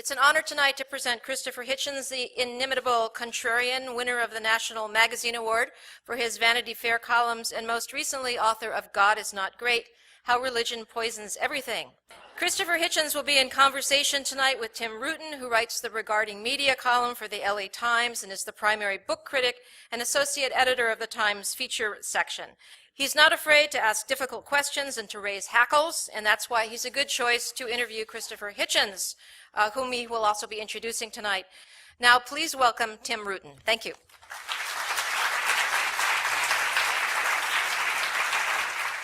It's an honor tonight to present Christopher Hitchens, the inimitable contrarian, winner of the National Magazine Award for his Vanity Fair columns, and most recently author of God is Not Great, How Religion Poisons Everything. Christopher Hitchens will be in conversation tonight with Tim Rutan, who writes the Regarding Media column for the LA Times and is the primary book critic and associate editor of the Times feature section. He's not afraid to ask difficult questions and to raise hackles, and that's why he's a good choice to interview Christopher Hitchens, whom he will also be introducing tonight. Now, please welcome Tim Rutan. Thank you.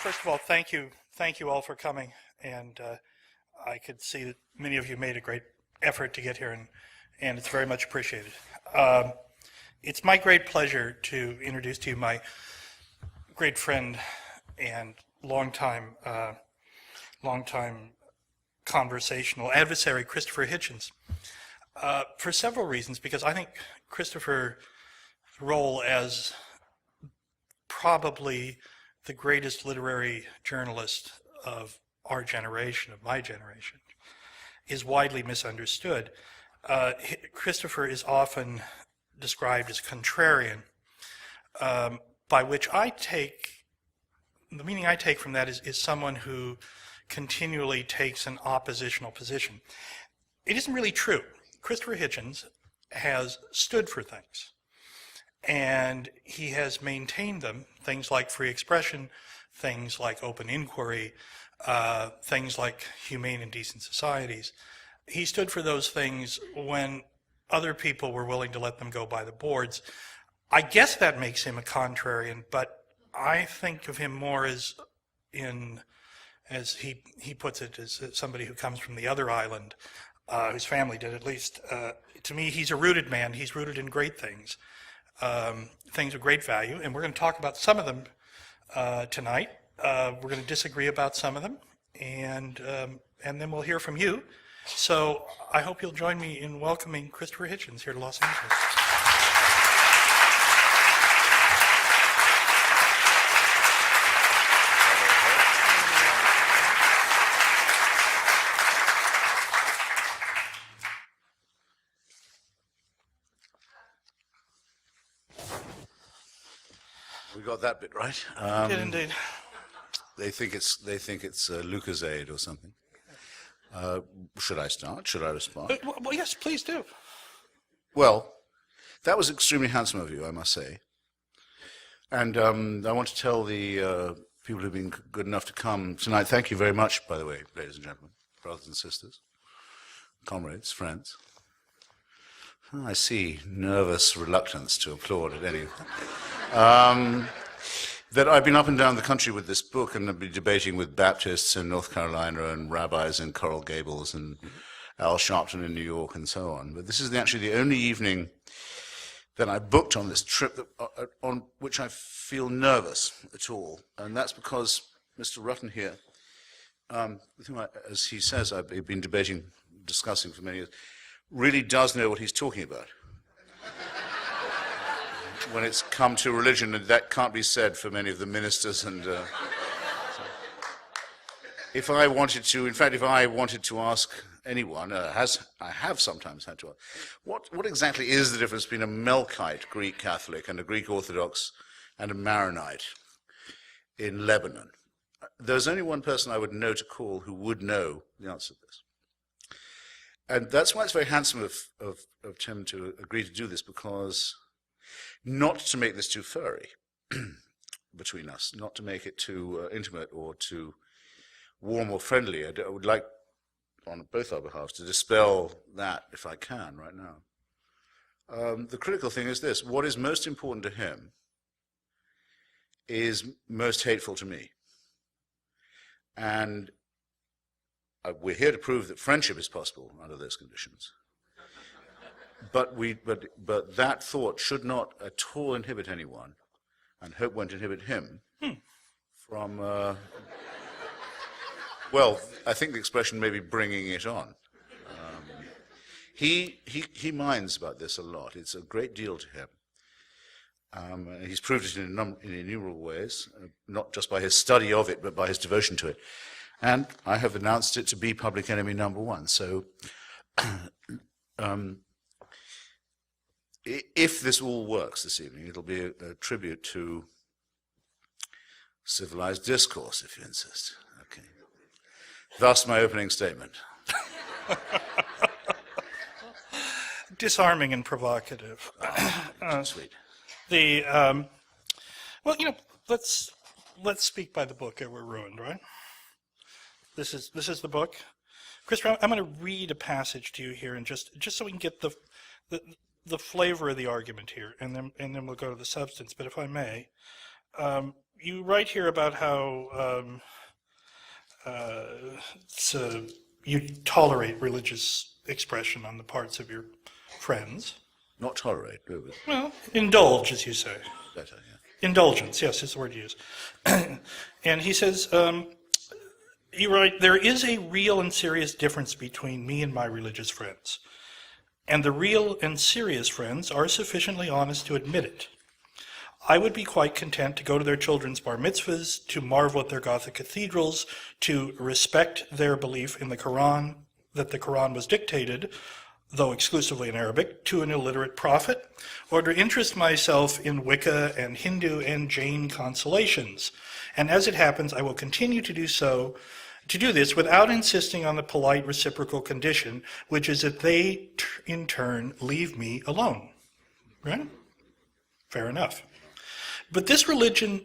First of all, thank you all for coming, and I could see that many of you made a great effort to get here, and it's very much appreciated. It's my great pleasure to introduce to you my great friend and longtime conversational adversary, Christopher Hitchens, for several reasons, because I think Christopher's role as probably the greatest literary journalist of our generation, of my generation, is widely misunderstood. Christopher is often described as contrarian, by which the meaning I take from that is someone who continually takes an oppositional position. It isn't really true. Christopher Hitchens has stood for things, and he has maintained them, things like free expression, things like open inquiry, things like humane and decent societies. He stood for those things when other people were willing to let them go by the boards. I guess that makes him a contrarian, but I think of him more as he puts it, as somebody who comes from the other island, whose family did at least. To me, he's a rooted man. He's rooted in great things, things of great value, and we're going to talk about some of them tonight. We're going to disagree about some of them, and then we'll hear from you. So I hope you'll join me in welcoming Christopher Hitchens here to Los Angeles. We got that bit right. Did indeed. They think it's Lucozade or something. Should I start? Should I respond? Well, yes, please do. Well, that was extremely handsome of you, I must say. And I want to tell the people who've been good enough to come tonight, thank you very much, by the way, ladies and gentlemen, brothers and sisters, comrades, friends. I see nervous reluctance to applaud at any that I've been up and down the country with this book, and I've been debating with Baptists in North Carolina and rabbis in Coral Gables and Al Sharpton in New York and so on. But this is actually the only evening that I booked on this trip on which I feel nervous at all. And that's because Mr. Rutan here, with whom as he says, I've been discussing for many years, really does know what he's talking about when it's come to religion, and that can't be said for many of the ministers. And so if I wanted to ask anyone, I have sometimes had to ask, what exactly is the difference between a Melkite Greek Catholic and a Greek Orthodox and a Maronite in Lebanon? There's only one person I would know to call who would know the answer to this. And that's why it's very handsome of Tim to agree to do this, because not to make this too furry between us, not to make it too intimate or too warm or friendly. I would like, on both our behalves, to dispel that if I can right now. The critical thing is this: what is most important to him is most hateful to me. And we're here to prove that friendship is possible under those conditions. But that thought should not at all inhibit anyone, and hope won't inhibit him from, well, I think the expression may be bringing it on. He minds about this a lot. It's a great deal to him. He's proved it in innumerable ways, not just by his study of it, but by his devotion to it. And I have announced it to be public enemy number one. So If this all works this evening, it'll be a tribute to civilized discourse, if you insist. Okay. Thus, my opening statement. Disarming and provocative. Sweet. Well, let's speak by the book or we're ruined, right? This is the book. Christopher, I'm going to read a passage to you here, and just so we can get the flavor of the argument here, and then we'll go to the substance. But if I may, you write here about how you tolerate religious expression on the parts of your friends. Not tolerate, do we? Well, indulge, as you say. Better, yeah. Indulgence, yes, is the word you use. And he says, you write, there is a real and serious difference between me and my religious friends. And the real and serious friends are sufficiently honest to admit it. I would be quite content to go to their children's bar mitzvahs, to marvel at their Gothic cathedrals, to respect their belief in the Quran, that the Quran was dictated, though exclusively in Arabic, to an illiterate prophet, or to interest myself in Wicca and Hindu and Jain consolations. And as it happens, I will continue to do this without insisting on the polite reciprocal condition, which is that they, in turn, leave me alone. Right? Fair enough. But this religion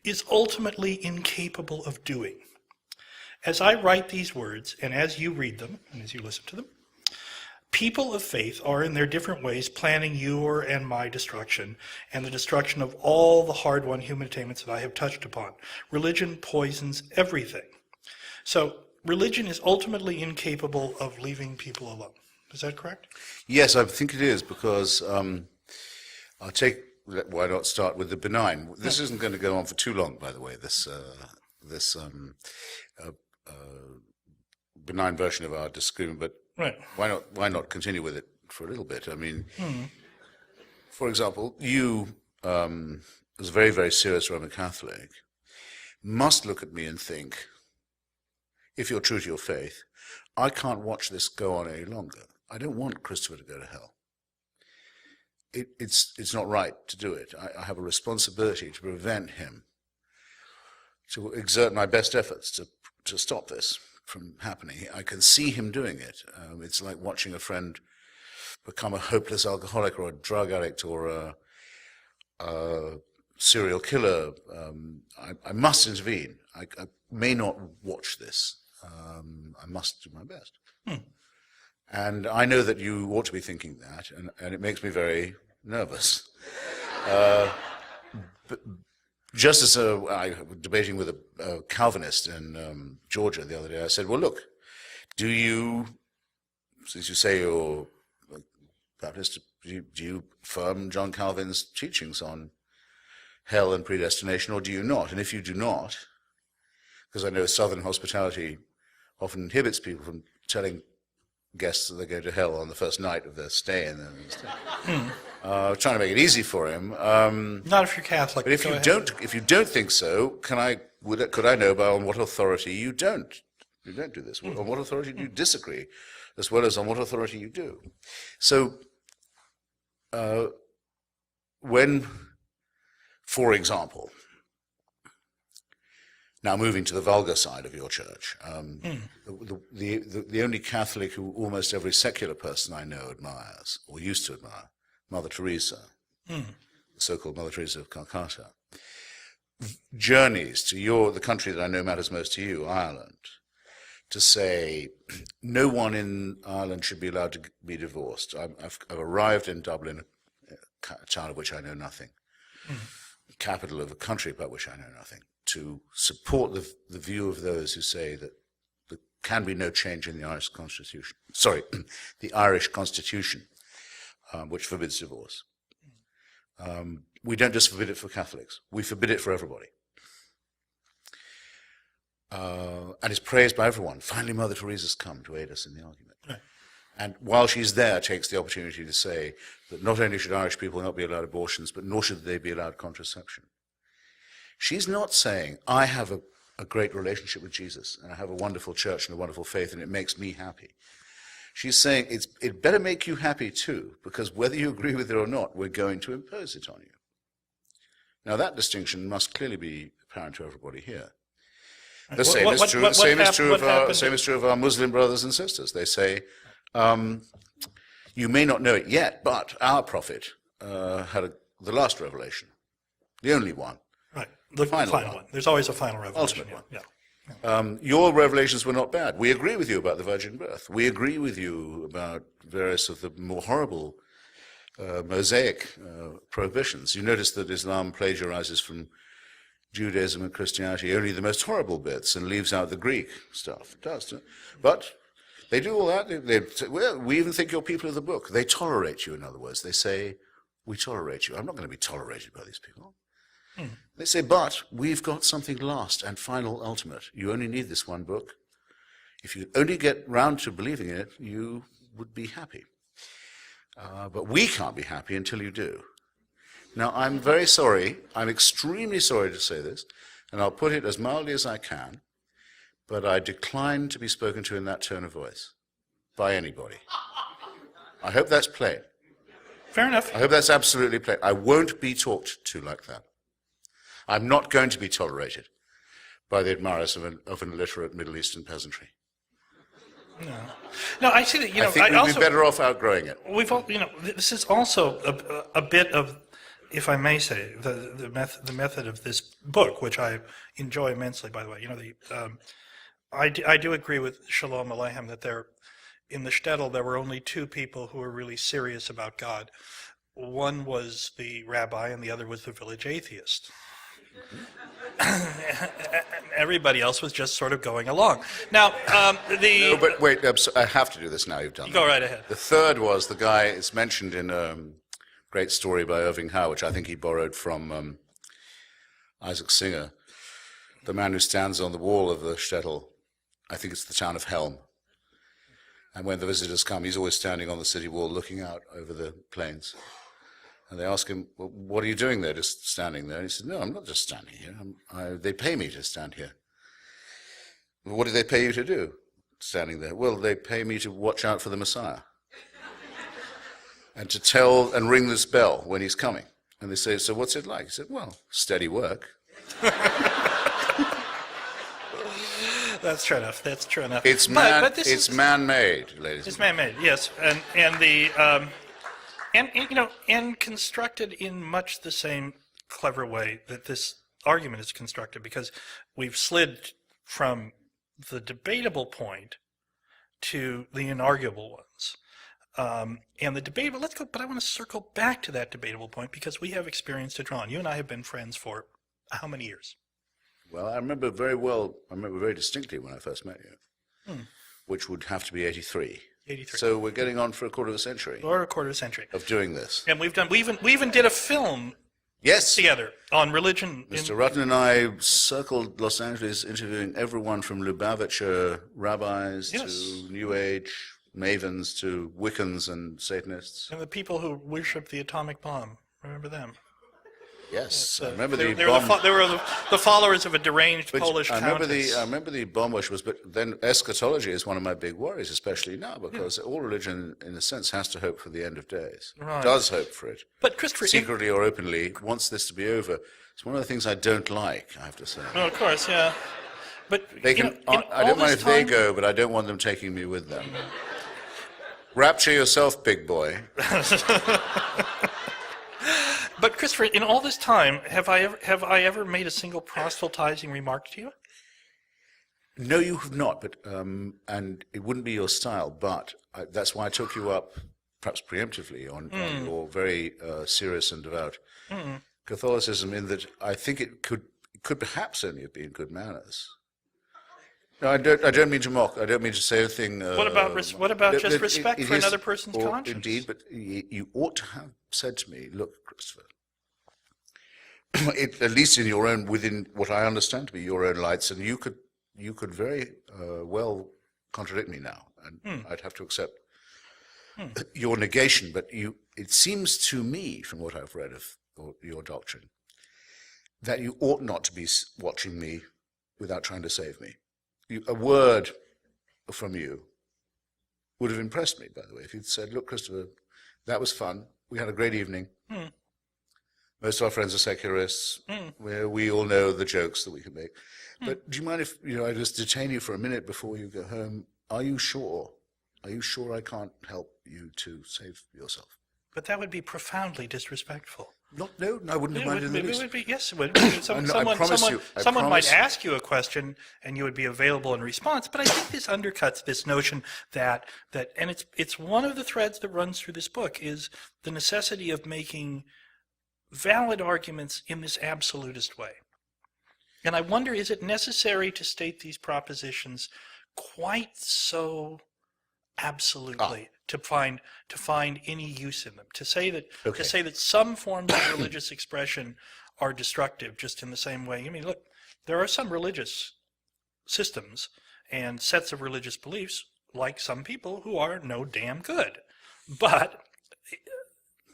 is ultimately incapable of doing. As I write these words, and as you read them, and as you listen to them, people of faith are in their different ways planning your and my destruction, and the destruction of all the hard-won human attainments that I have touched upon. Religion poisons everything. So religion is ultimately incapable of leaving people alone. Is that correct? Yes, I think it is, because why not start with the benign? This isn't going to go on for too long, by the way, this benign version of our disagreement, but right. Why not continue with it for a little bit? I mean, for example, you, as a very, very serious Roman Catholic, must look at me and think, if you're true to your faith, I can't watch this go on any longer. I don't want Christopher to go to hell. It's not right to do it. I have a responsibility to prevent him, to exert my best efforts to stop this from happening. I can see him doing it. It's like watching a friend become a hopeless alcoholic or a drug addict or a serial killer. I must intervene. I may not watch this. I must do my best. And I know that you ought to be thinking that, and it makes me very nervous. Just as I was debating with a Calvinist in Georgia the other day, I said, well, look, do you, since you say you're Baptist, do you affirm John Calvin's teachings on hell and predestination, or do you not? And if you do not, because I know Southern hospitality often inhibits people from telling guests that they're going to hell on the first night of their stay in there. Trying to make it easy for him. Not if you're Catholic. But if you don't think so, could I know on what authority you don't do this? On what authority do you disagree, as well as on what authority you do? So, when, for example, now moving to the vulgar side of your church, the only Catholic who almost every secular person I know admires, or used to admire, Mother Teresa, the so-called Mother Teresa of Calcutta, journeys to the country that I know matters most to you, Ireland, to say no one in Ireland should be allowed to be divorced. I've arrived in Dublin, a town of which I know nothing, capital of a country about which I know nothing, to support the view of those who say that there can be no change in the Irish Constitution. Sorry, the Irish Constitution, which forbids divorce. We don't just forbid it for Catholics. We forbid it for everybody. And it's praised by everyone. Finally, Mother Teresa's come to aid us in the argument. Right. And while she's there, takes the opportunity to say that not only should Irish people not be allowed abortions, but nor should they be allowed contraception. She's not saying, I have a great relationship with Jesus, and I have a wonderful church and a wonderful faith, and it makes me happy. She's saying it better make you happy too, because whether you agree with it or not, we're going to impose it on you. Now that distinction must clearly be apparent to everybody here. The same is true of our Muslim brothers and sisters. They say, you may not know it yet, but our prophet had the last revelation, the only one. Right, the final one. There's always a final revelation. Ultimate one. Yeah. Your revelations were not bad. We agree with you about the virgin birth. We agree with you about various of the more horrible Mosaic prohibitions. You notice that Islam plagiarizes from Judaism and Christianity only the most horrible bits and leaves out the Greek stuff. It does. But they do all that. They say, well, we even think you're people of the book. They tolerate you, in other words. They say, we tolerate you. I'm not going to be tolerated by these people. They say, but we've got something last and final, ultimate. You only need this one book. If you only get round to believing in it, you would be happy. But we can't be happy until you do. Now, I'm very sorry. I'm extremely sorry to say this, and I'll put it as mildly as I can, but I decline to be spoken to in that tone of voice by anybody. I hope that's plain. Fair enough. I hope that's absolutely plain. I won't be talked to like that. I'm not going to be tolerated by the admirers of an illiterate Middle Eastern peasantry. No, I see that. I think we'd be better off outgrowing it. This is also a bit of, if I may say, the method of this book, which I enjoy immensely. By the way, I do agree with Shalom Aleichem that in the shtetl there were only two people who were really serious about God. One was the rabbi, and the other was the village atheist. Everybody else was just sort of going along. Now, No, but wait, I have to do this now. You've done Go right ahead. The third was the guy, it's mentioned in a great story by Irving Howe, which I think he borrowed from Isaac Singer, the man who stands on the wall of the shtetl. I think it's the town of Helm. And when the visitors come, he's always standing on the city wall looking out over the plains. And they ask him, well, what are you doing there, just standing there? And he said, no, I'm not just standing here. They pay me to stand here. Well, what do they pay you to do, standing there? Well, they pay me to watch out for the Messiah. And to tell and ring this bell when he's coming. And they say, so what's it like? He said, well, steady work. That's true enough. It's man-made, ladies. It's man-made, yes, and constructed in much the same clever way that this argument is constructed, because we've slid from the debatable point to the inarguable ones. And the debatable, but I want to circle back to that debatable point, because we have experience to draw on. You and I have been friends for how many years? Well, I remember very distinctly when I first met you, which would have to be 83. 83. So we're getting on for a quarter of a century. Or a quarter of a century. Of doing this. And we even did a film together on religion. Mr. Rutten and I circled Los Angeles interviewing everyone from Lubavitcher rabbis to New Age mavens to Wiccans and Satanists. And the people who worship the atomic bomb. Remember them? Yes, I remember they were the followers of a deranged Polish countess. I remember the bomb was, but then eschatology is one of my big worries, especially now, because all religion, in a sense, has to hope for the end of days. Right. Does hope for it. But Christopher, secretly or openly, wants this to be over. It's one of the things I don't like, I have to say. Well, of course, yeah. But they can. I don't mind if they go, but I don't want them taking me with them. Rapture yourself, big boy. But Christopher, in all this time, have I ever made a single proselytizing remark to you? No, you have not. But and it wouldn't be your style. But that's why I took you up, perhaps preemptively, on your very serious and devout Catholicism. In that, I think it could perhaps only have been good manners. No, I don't mean to mock. I don't mean to say anything. What about just respect for another person's conscience? Indeed, but you ought to have said to me, "Look, Christopher, at least in your own, within what I understand to be your own lights, and you could very well contradict me now, and I'd have to accept your negation. But it seems to me, from what I've read of your doctrine, that you ought not to be watching me without trying to save me. A word from you would have impressed me, by the way, if you'd said, look, Christopher, that was fun. We had a great evening. Most of our friends are secularists. Where we all know the jokes that we can make. But do you mind if I just detain you for a minute before you go home? Are you sure? Are you sure I can't help you to save yourself? But that would be profoundly disrespectful. No, I wouldn't have minded in the least. It would be, yes, it would. Someone might ask you a question, and you would be available in response. But I think this undercuts this notion that and it's one of the threads that runs through this book is the necessity of making valid arguments in this absolutist way. And I wonder, is it necessary to state these propositions quite so absolutely to find any use in them? To say that some forms of religious expression are destructive, just in the same way. I mean, look, there are some religious systems and sets of religious beliefs, like some people, who are no damn good. But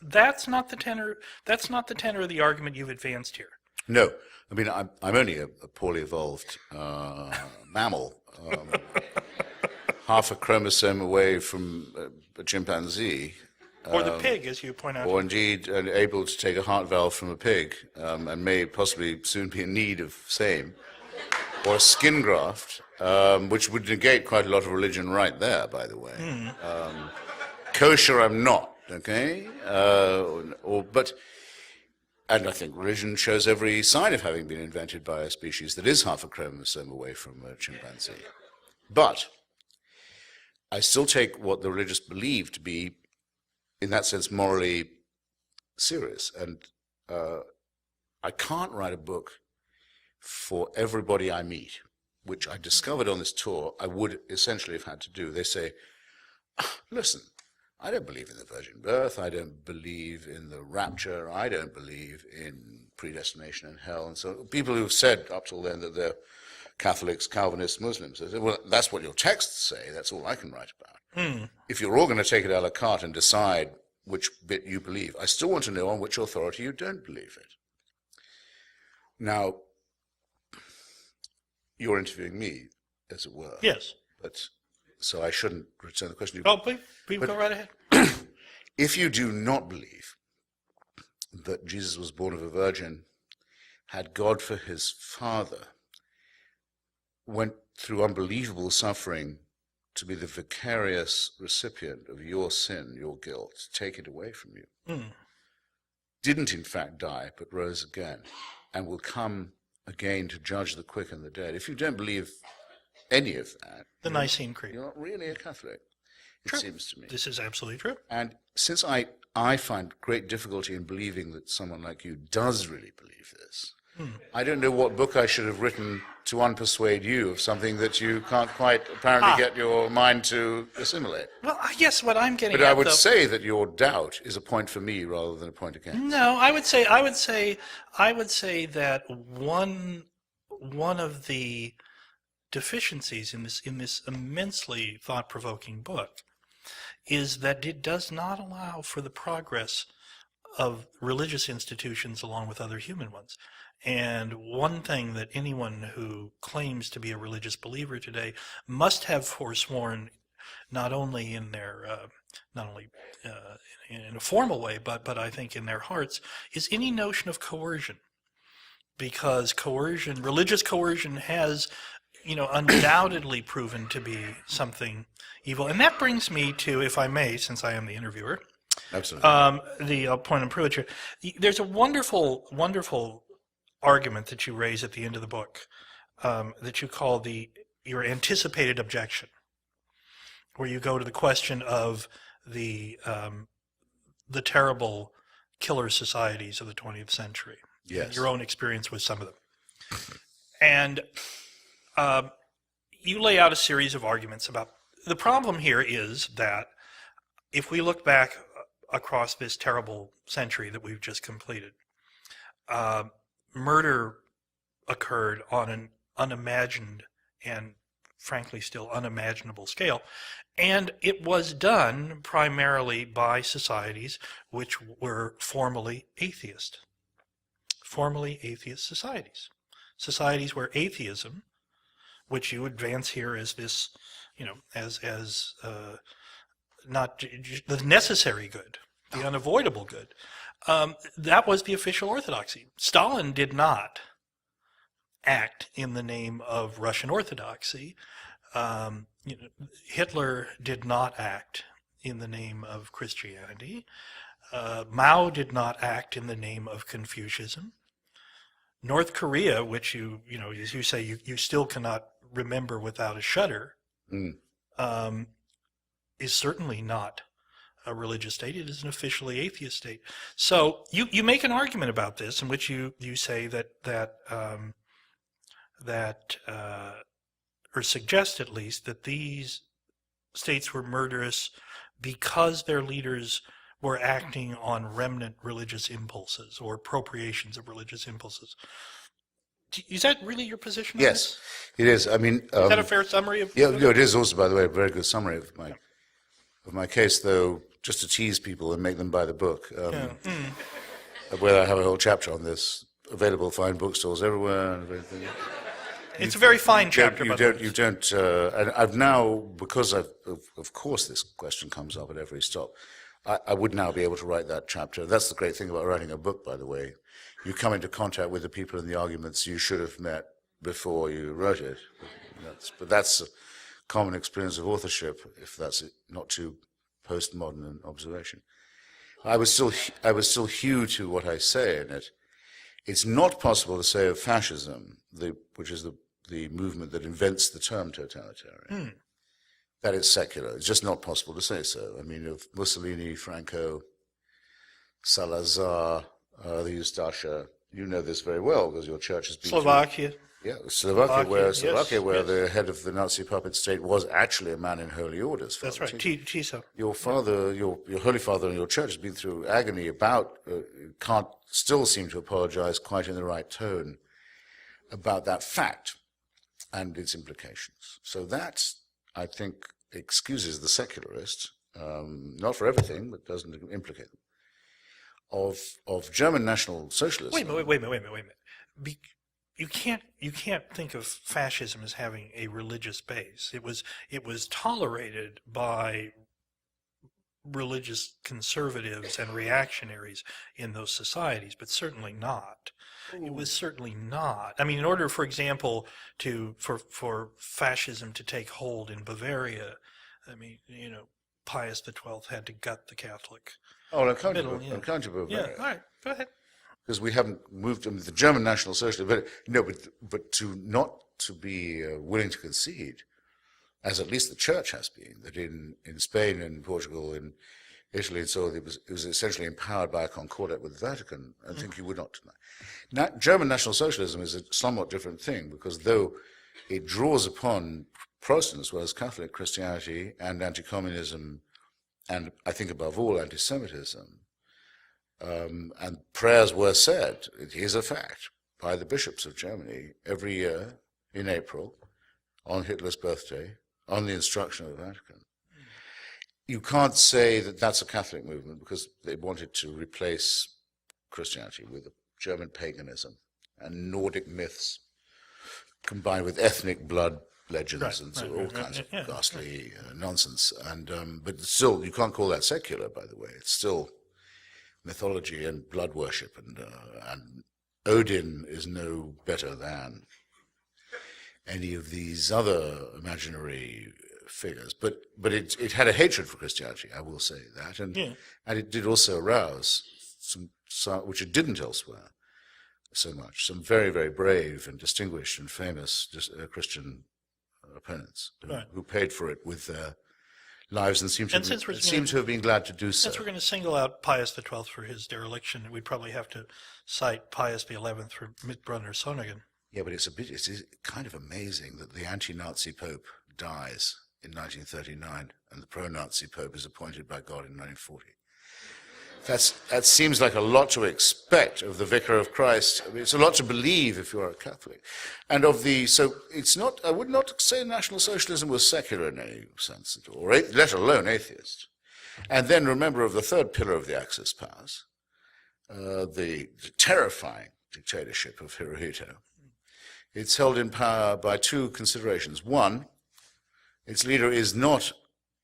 that's not the tenor. That's not the tenor of the argument you've advanced here. No, I mean I'm only a poorly evolved mammal, half a chromosome away from a chimpanzee, or the pig, as you point out, or indeed able to take a heart valve from a pig, and may possibly soon be in need of same, or a skin graft, which would negate quite a lot of religion right there, by the way. Kosher, I'm not. Okay, and I think religion shows every sign of having been invented by a species that is half a chromosome away from a chimpanzee. But I still take what the religious believe to be, in that sense, morally serious. And I can't write a book for everybody I meet, which I discovered on this tour I would essentially have had to do. They say, listen, I don't believe in the virgin birth, I don't believe in the rapture, I don't believe in predestination and hell. And so people who've said up till then that they're Catholics, Calvinists, Muslims, they say, well, that's what your texts say, that's all I can write about. If you're all going to take it a la carte and decide which bit you believe, I still want to know on which authority you don't believe it. Now, you're interviewing me, as it were. Yes. But so I shouldn't return the question. Oh, please go right ahead. If you do not believe that Jesus was born of a virgin, had God for his father, went through unbelievable suffering to be the vicarious recipient of your sin, your guilt, take it away from you, didn't in fact die, but rose again, and will come again to judge the quick and the dead. If you don't believe any of that, the Nicene Creed, you're not really a Catholic, it seems to me. This is absolutely true. And since I find great difficulty in believing that someone like you does really believe this, I don't know what book I should have written to unpersuade you of something that you can't quite apparently get your mind to assimilate. Well, I guess what I'm getting But at, I would say that your doubt is a point for me rather than a point against. No, I would say that one of the deficiencies in this immensely thought-provoking book is that it does not allow for the progress of religious institutions along with other human ones. And one thing that anyone who claims to be a religious believer today must have forsworn, not only in a formal way, but I think in their hearts, is any notion of coercion. Because religious coercion has, undoubtedly proven to be something evil. And that brings me to, if I may, since I am the interviewer, absolutely, the point of privilege here. There's a wonderful, wonderful argument that you raise at the end of the book that you call your anticipated objection, where you go to the question of the terrible killer societies of the 20th century. Yes. Your own experience with some of them. And you lay out a series of arguments about the problem here is that if we look back across this terrible century that we've just completed, murder occurred on an unimagined and frankly still unimaginable scale, and it was done primarily by societies which were formerly atheist societies where atheism, which you advance here as this, as the necessary good, the unavoidable good. That was the official orthodoxy. Stalin did not act in the name of Russian orthodoxy. Hitler did not act in the name of Christianity. Mao did not act in the name of Confucianism. North Korea, which as you say, you still cannot remember without a shudder, is certainly not a religious state. It is an officially atheist state. So you make an argument about this in which you say that or suggest at least that these states were murderous because their leaders were acting on remnant religious impulses or appropriations of religious impulses. Is that really your position? Yes, it is. I mean, is that a fair summary of? Yeah, no, it is also, by the way, a very good summary of my case. Though, just to tease people and make them buy the book, where I have a whole chapter on this, available fine bookstores everywhere and everything. It's a very fine chapter. You don't. And I've now, because of course, this question comes up at every stop. I would now be able to write that chapter. That's the great thing about writing a book, by the way. You come into contact with the people and the arguments you should have met before you wrote it. But that's a common experience of authorship, if that's not too postmodern an observation. I was still hew to what I say in it. It's not possible to say of fascism, which is the movement that invents the term totalitarian, that it's secular. It's just not possible to say so. I mean, of Mussolini, Franco, Salazar, the Ustasha, you know this very well because your church has been Slovakia. Slovakia, where yes. the head of the Nazi puppet state was actually a man in holy orders. That's right, Tiso. Your father, your Holy Father and your church has been through agony about, can't still seem to apologize quite in the right tone about that fact and its implications. So that, I think, excuses the secularist, not for everything, but doesn't implicate them, of German National Socialism. Wait a minute. You can't think of fascism as having a religious base. It was tolerated by religious conservatives and reactionaries in those societies, but certainly not. It was certainly not. I mean, in order, for example, for fascism to take hold in Bavaria, I mean, Pius XII had to gut the Catholic. Oh, I'll come to Bavaria. Yeah, all right, go ahead. Because we haven't moved the German National Socialism, but to be willing to concede, as at least the Church has been, that in Spain and Portugal and Italy and so on, it was essentially empowered by a concordat with the Vatican. I think you would not deny. Now, German National Socialism is a somewhat different thing because though it draws upon Protestants as well as Catholic Christianity and anti-communism, and I think above all anti-Semitism, and prayers were said, it is a fact, by the bishops of Germany every year in April on Hitler's birthday, on the instruction of the Vatican. You can't say that that's a Catholic movement because they wanted to replace Christianity with German paganism and Nordic myths combined with ethnic blood legends all kinds of ghastly nonsense. And but still, you can't call that secular, by the way. It's still mythology and blood worship, and Odin is no better than any of these other imaginary figures. But it had a hatred for Christianity, I will say that, and it did also arouse some, which it didn't elsewhere so much, some very, very brave and distinguished and famous Christian opponents who paid for it with their lives and seem to have been glad to do so. Since we're going to single out Pius XII for his dereliction, we'd probably have to cite Pius XI for Mitbrunner Sonnegan. Yeah, but it's kind of amazing that the anti-Nazi Pope dies in 1939 and the pro-Nazi Pope is appointed by God in 1940. That seems like a lot to expect of the Vicar of Christ. I mean, it's a lot to believe if you're a Catholic. And so it's not, I would not say National Socialism was secular in any sense at all, or let alone atheist. And then remember of the third pillar of the Axis powers, the terrifying dictatorship of Hirohito. It's held in power by two considerations. One, its leader is not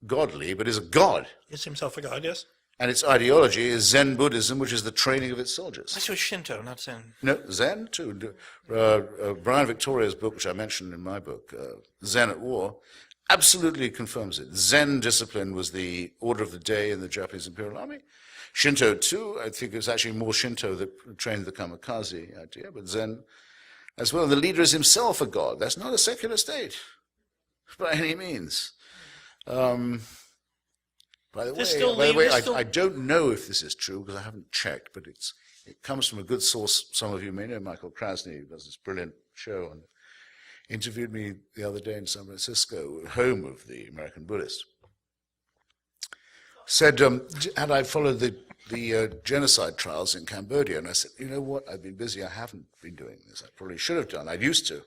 godly, but is a god. Is himself a god, yes? And its ideology is Zen Buddhism, which is the training of its soldiers. This was Shinto, not Zen. No, Zen too. Brian Victoria's book, which I mentioned in my book, Zen at War, absolutely confirms it. Zen discipline was the order of the day in the Japanese Imperial Army. Shinto too, I think it was actually more Shinto that trained the kamikaze idea, but Zen as well. And the leader is himself a god. That's not a secular state by any means. By the way, I don't know if this is true because I haven't checked, but it comes from a good source. Some of you may know Michael Krasny, who does this brilliant show, and interviewed me the other day in San Francisco, home of the American Buddhist. Said, had I followed the genocide trials in Cambodia? And I said, you know what, I've been busy, I haven't been doing this. I probably should have done, I used to.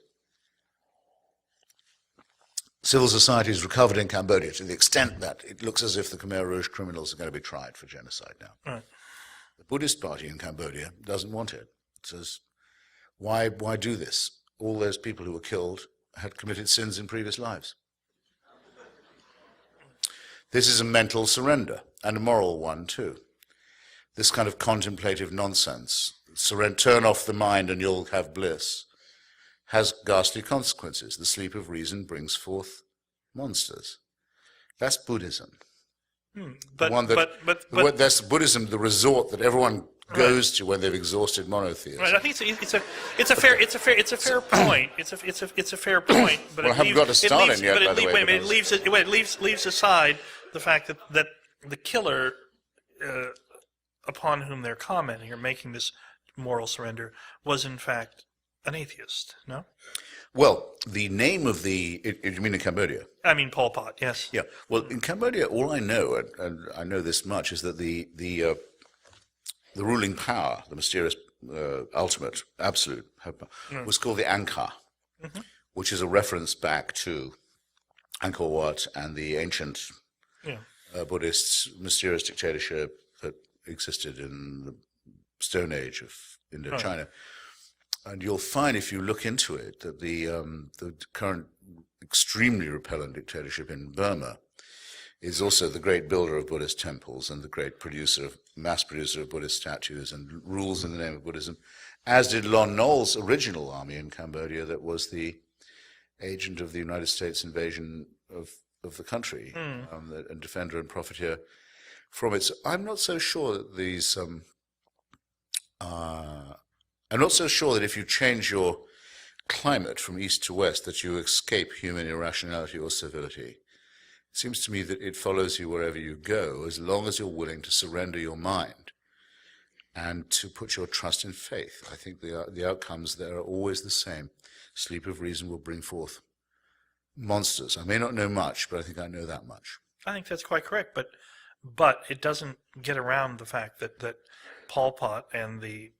Civil society has recovered in Cambodia to the extent that it looks as if the Khmer Rouge criminals are going to be tried for genocide now. Right. The Buddhist party in Cambodia doesn't want it. It says, why do this? All those people who were killed had committed sins in previous lives. This is a mental surrender, and a moral one too. This kind of contemplative nonsense, turn off the mind and you'll have bliss, has ghastly consequences. The sleep of reason brings forth monsters. That's Buddhism. But that's Buddhism, the resort that everyone goes to when they've exhausted monotheism. Right. I think it's a fair point. It's a fair point. But well, I haven't got to Stalin yet, by the way. It leaves aside the fact that the killer, upon whom they're commenting or making this moral surrender, was in fact an atheist. No. Well, the name of you mean in Cambodia? I mean Pol Pot, yes. Yeah. Well, in Cambodia, all I know, and I know this much, is that the ruling power, the mysterious, ultimate, absolute, was called the Angkar, which is a reference back to Angkor Wat and the ancient Buddhist mysterious dictatorship that existed in the Stone Age of Indochina. Right. And you'll find, if you look into it, that the current extremely repellent dictatorship in Burma is also the great builder of Buddhist temples and the great mass producer of Buddhist statues and rules in the name of Buddhism, as did Lon Nol's original army in Cambodia that was the agent of the United States invasion of the country, and defender and profiteer from it. So I'm not so sure that I'm not so sure that if you change your climate from east to west that you escape human irrationality or civility. It seems to me that it follows you wherever you go, as long as you're willing to surrender your mind and to put your trust in faith. I think the outcomes there are always the same. Sleep of reason will bring forth monsters. I may not know much, but I think I know that much. I think that's quite correct, but it doesn't get around the fact that Pol Pot and the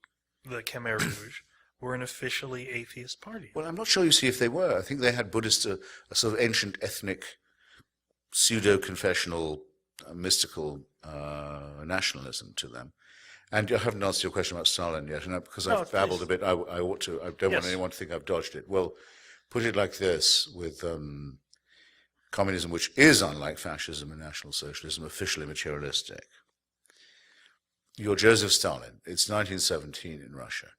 Khmer Rouge were an officially atheist party. Well, I'm not sure, you see, if they were. I think they had Buddhist, a sort of ancient ethnic, pseudo-confessional, mystical nationalism to them. And I haven't answered your question about Stalin yet, and because I've babbled a bit, I ought to. I don't want anyone to think I've dodged it. Well, put it like this, with communism, which is, unlike fascism and National Socialism, officially materialistic. You're Joseph Stalin. It's 1917 in Russia.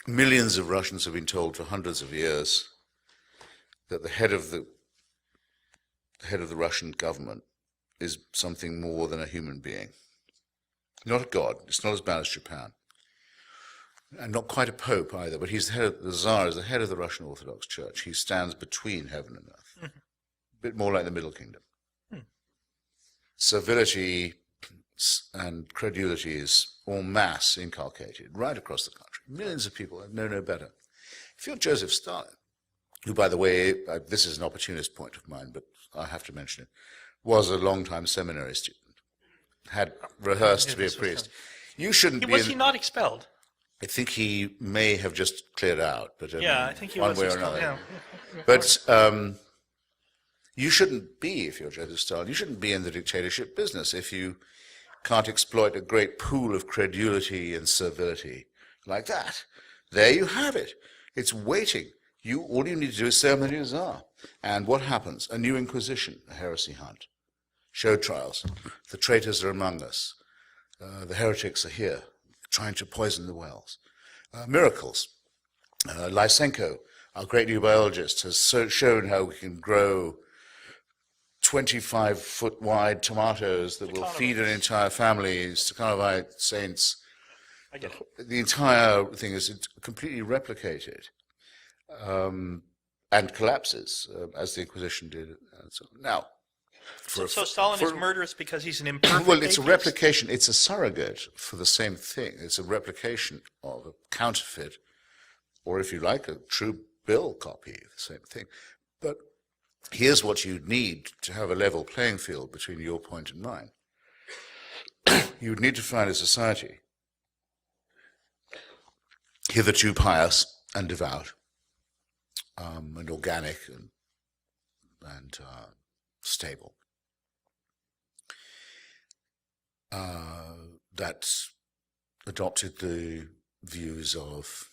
Millions of Russians have been told for hundreds of years that the head of the Russian government is something more than a human being. Not a god. It's not as bad as Japan. And not quite a pope either, but he's the Tsar is the head of the Russian Orthodox Church. He stands between heaven and earth. Mm-hmm. A bit more like the Middle Kingdom. Servility and credulity is en masse inculcated right across the country. Millions of people know no better. If you're Joseph Stalin, who, by the way, this is an opportunist point of mine, but I have to mention it, was a long-time seminary student, had rehearsed to be a priest. You shouldn't be... Was he not expelled? I think he may have just cleared out, but I think he one was way or expelled. another. Yeah. But you shouldn't be, if you're Joseph Stalin, you shouldn't be in the dictatorship business if you can't exploit a great pool of credulity and servility like that. There you have it. It's waiting. All you need to do is say them the news are. And what happens? A new inquisition, a heresy hunt, show trials. The traitors are among us. The heretics are here, trying to poison the wells. Miracles. Lysenko, our great new biologist, has shown how we can grow 25-foot wide tomatoes that will feed an entire family. Stakhanovite saints. The entire thing is completely replicated and collapses, as the Inquisition did. And so, now, so Stalin is murderous because he's an imperfect well, it's a atheist? replication. It's a surrogate for the same thing. It's a replication of a counterfeit, or if you like, a true bill copy of the same thing. But here's what you need to have a level playing field between your point and mine. You would need to find a society hitherto pious and devout, and organic and stable, that adopted the views of,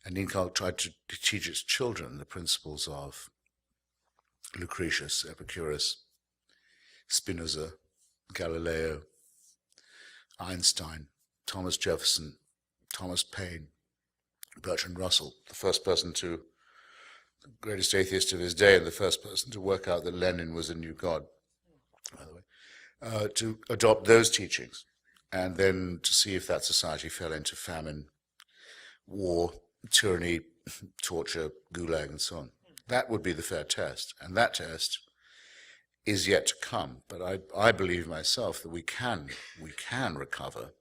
and inculcated, tried to teach its children the principles of Lucretius, Epicurus, Spinoza, Galileo, Einstein, Thomas Jefferson, Thomas Paine, Bertrand Russell, the first person the greatest atheist of his day, and the first person to work out that Lenin was a new god, by the way, to adopt those teachings, and then to see if that society fell into famine, war, tyranny, torture, gulag, and so on. That would be the fair test, and that test is yet to come. But I believe myself that we can recover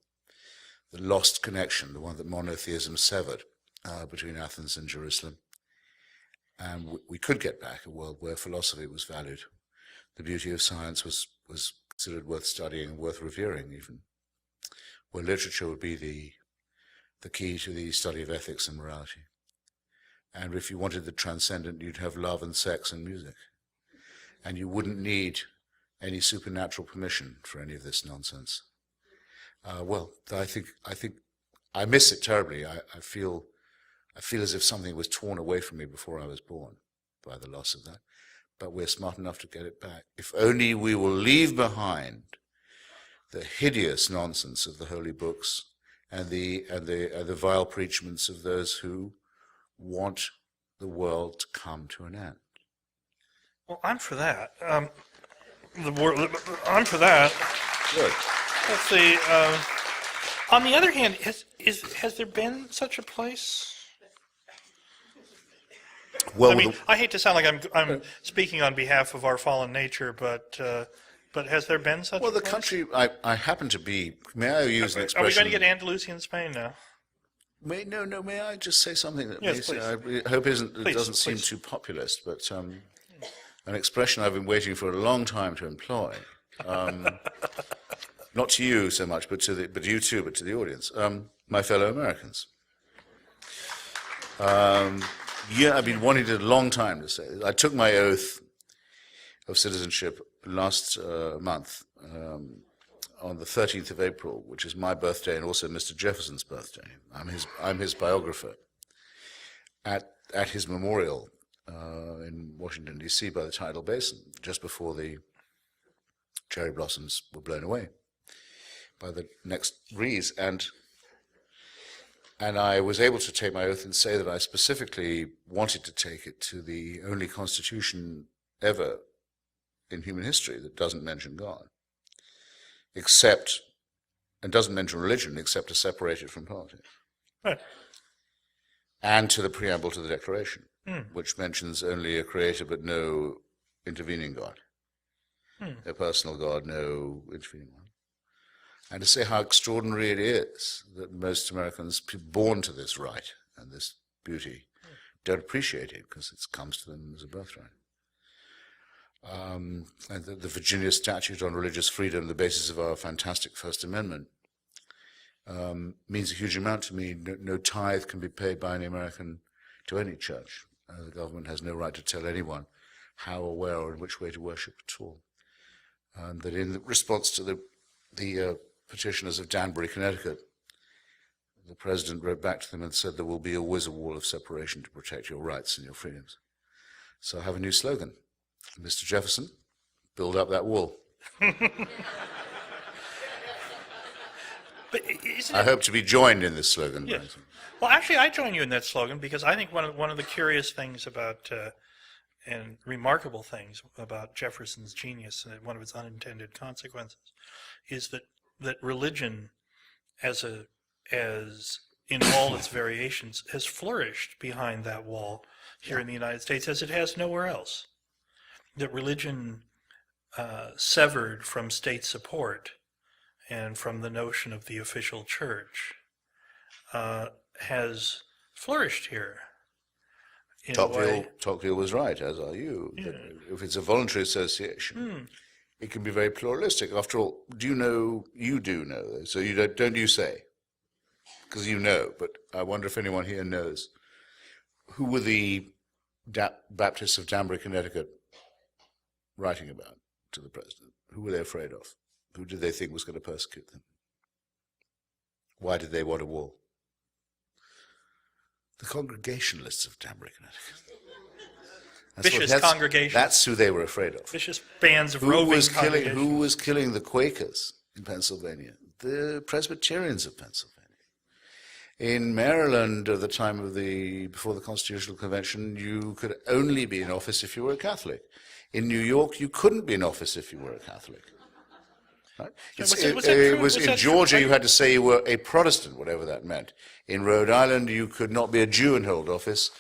the lost connection, the one that monotheism severed between Athens and Jerusalem. And we could get back a world where philosophy was valued. The beauty of science was considered worth studying and worth revering even. Where literature would be the key to the study of ethics and morality. And if you wanted the transcendent, you'd have love and sex and music. And you wouldn't need any supernatural permission for any of this nonsense. Well, I think I miss it terribly. I feel as if something was torn away from me before I was born by the loss of that. But we're smart enough to get it back. If only we will leave behind the hideous nonsense of the holy books and the vile preachments of those who want the world to come to an end. Well, I'm for that. I'm for that. Good. Let's see. On the other hand, has there been such a place? Well, I mean, I hate to sound like I'm speaking on behalf of our fallen nature, but has there been such? Well, a the place? country I happen to be. May I use an expression? Are we going to get Andalusian Spain now? May I just say something that Yes, please. I hope doesn't seem too populist, but an expression I've been waiting for a long time to employ. Not to you so much, but to you too, but to the audience. My fellow Americans. I've been wanting it a long time to say this. I took my oath of citizenship last month on the 13th of April, which is my birthday and also Mr. Jefferson's birthday. I'm his biographer. At his memorial in Washington, D.C. by the tidal basin, just before the cherry blossoms were blown away by the next breeze. And I was able to take my oath and say that I specifically wanted to take it to the only constitution ever in human history that doesn't mention God, and doesn't mention religion except to separate it from politics. Right. And to the preamble to the Declaration, which mentions only a creator but no intervening God. A personal God, no intervening one. And to say how extraordinary it is that most Americans born to this right and this beauty don't appreciate it because it comes to them as a birthright. And the Virginia Statute on Religious Freedom, the basis of our fantastic First Amendment, means a huge amount to me. No tithe can be paid by any American to any church. The government has no right to tell anyone how or where or in which way to worship at all. And that in response to the petitioners of Danbury, Connecticut, The president wrote back to them and said, there will be always a wall of separation to protect your rights and your freedoms. So I have a new slogan. Mr. Jefferson, build up that wall. But isn't I it, hope to be joined in this slogan. yes. Well, actually, I join you in that slogan because I think one of the curious things about and remarkable things about Jefferson's genius and one of its unintended consequences is that religion, as in all its variations, has flourished behind that wall here in the United States as it has nowhere else. That religion, severed from state support and from the notion of the official church, has flourished here. Tocqueville was right, as are you. Yeah. If it's a voluntary association, it can be very pluralistic. After all, do you know, you do know, so you don't you say? Because you know, but I wonder if anyone here knows. Who were the Baptists of Danbury, Connecticut writing about to the president? Who were they afraid of? Who did they think was going to persecute them? Why did they want a wall? The Congregationalists of Danbury, Connecticut. Vicious congregations. That's who they were afraid of. Vicious bands of roving congregations. Who was killing the Quakers in Pennsylvania? The Presbyterians of Pennsylvania. In Maryland, at the time of before the Constitutional Convention, you could only be in office if you were a Catholic. In New York, you couldn't be in office if you were a Catholic. Right? In Georgia, you had to say you were a Protestant, whatever that meant. In Rhode Island, you could not be a Jew and hold office.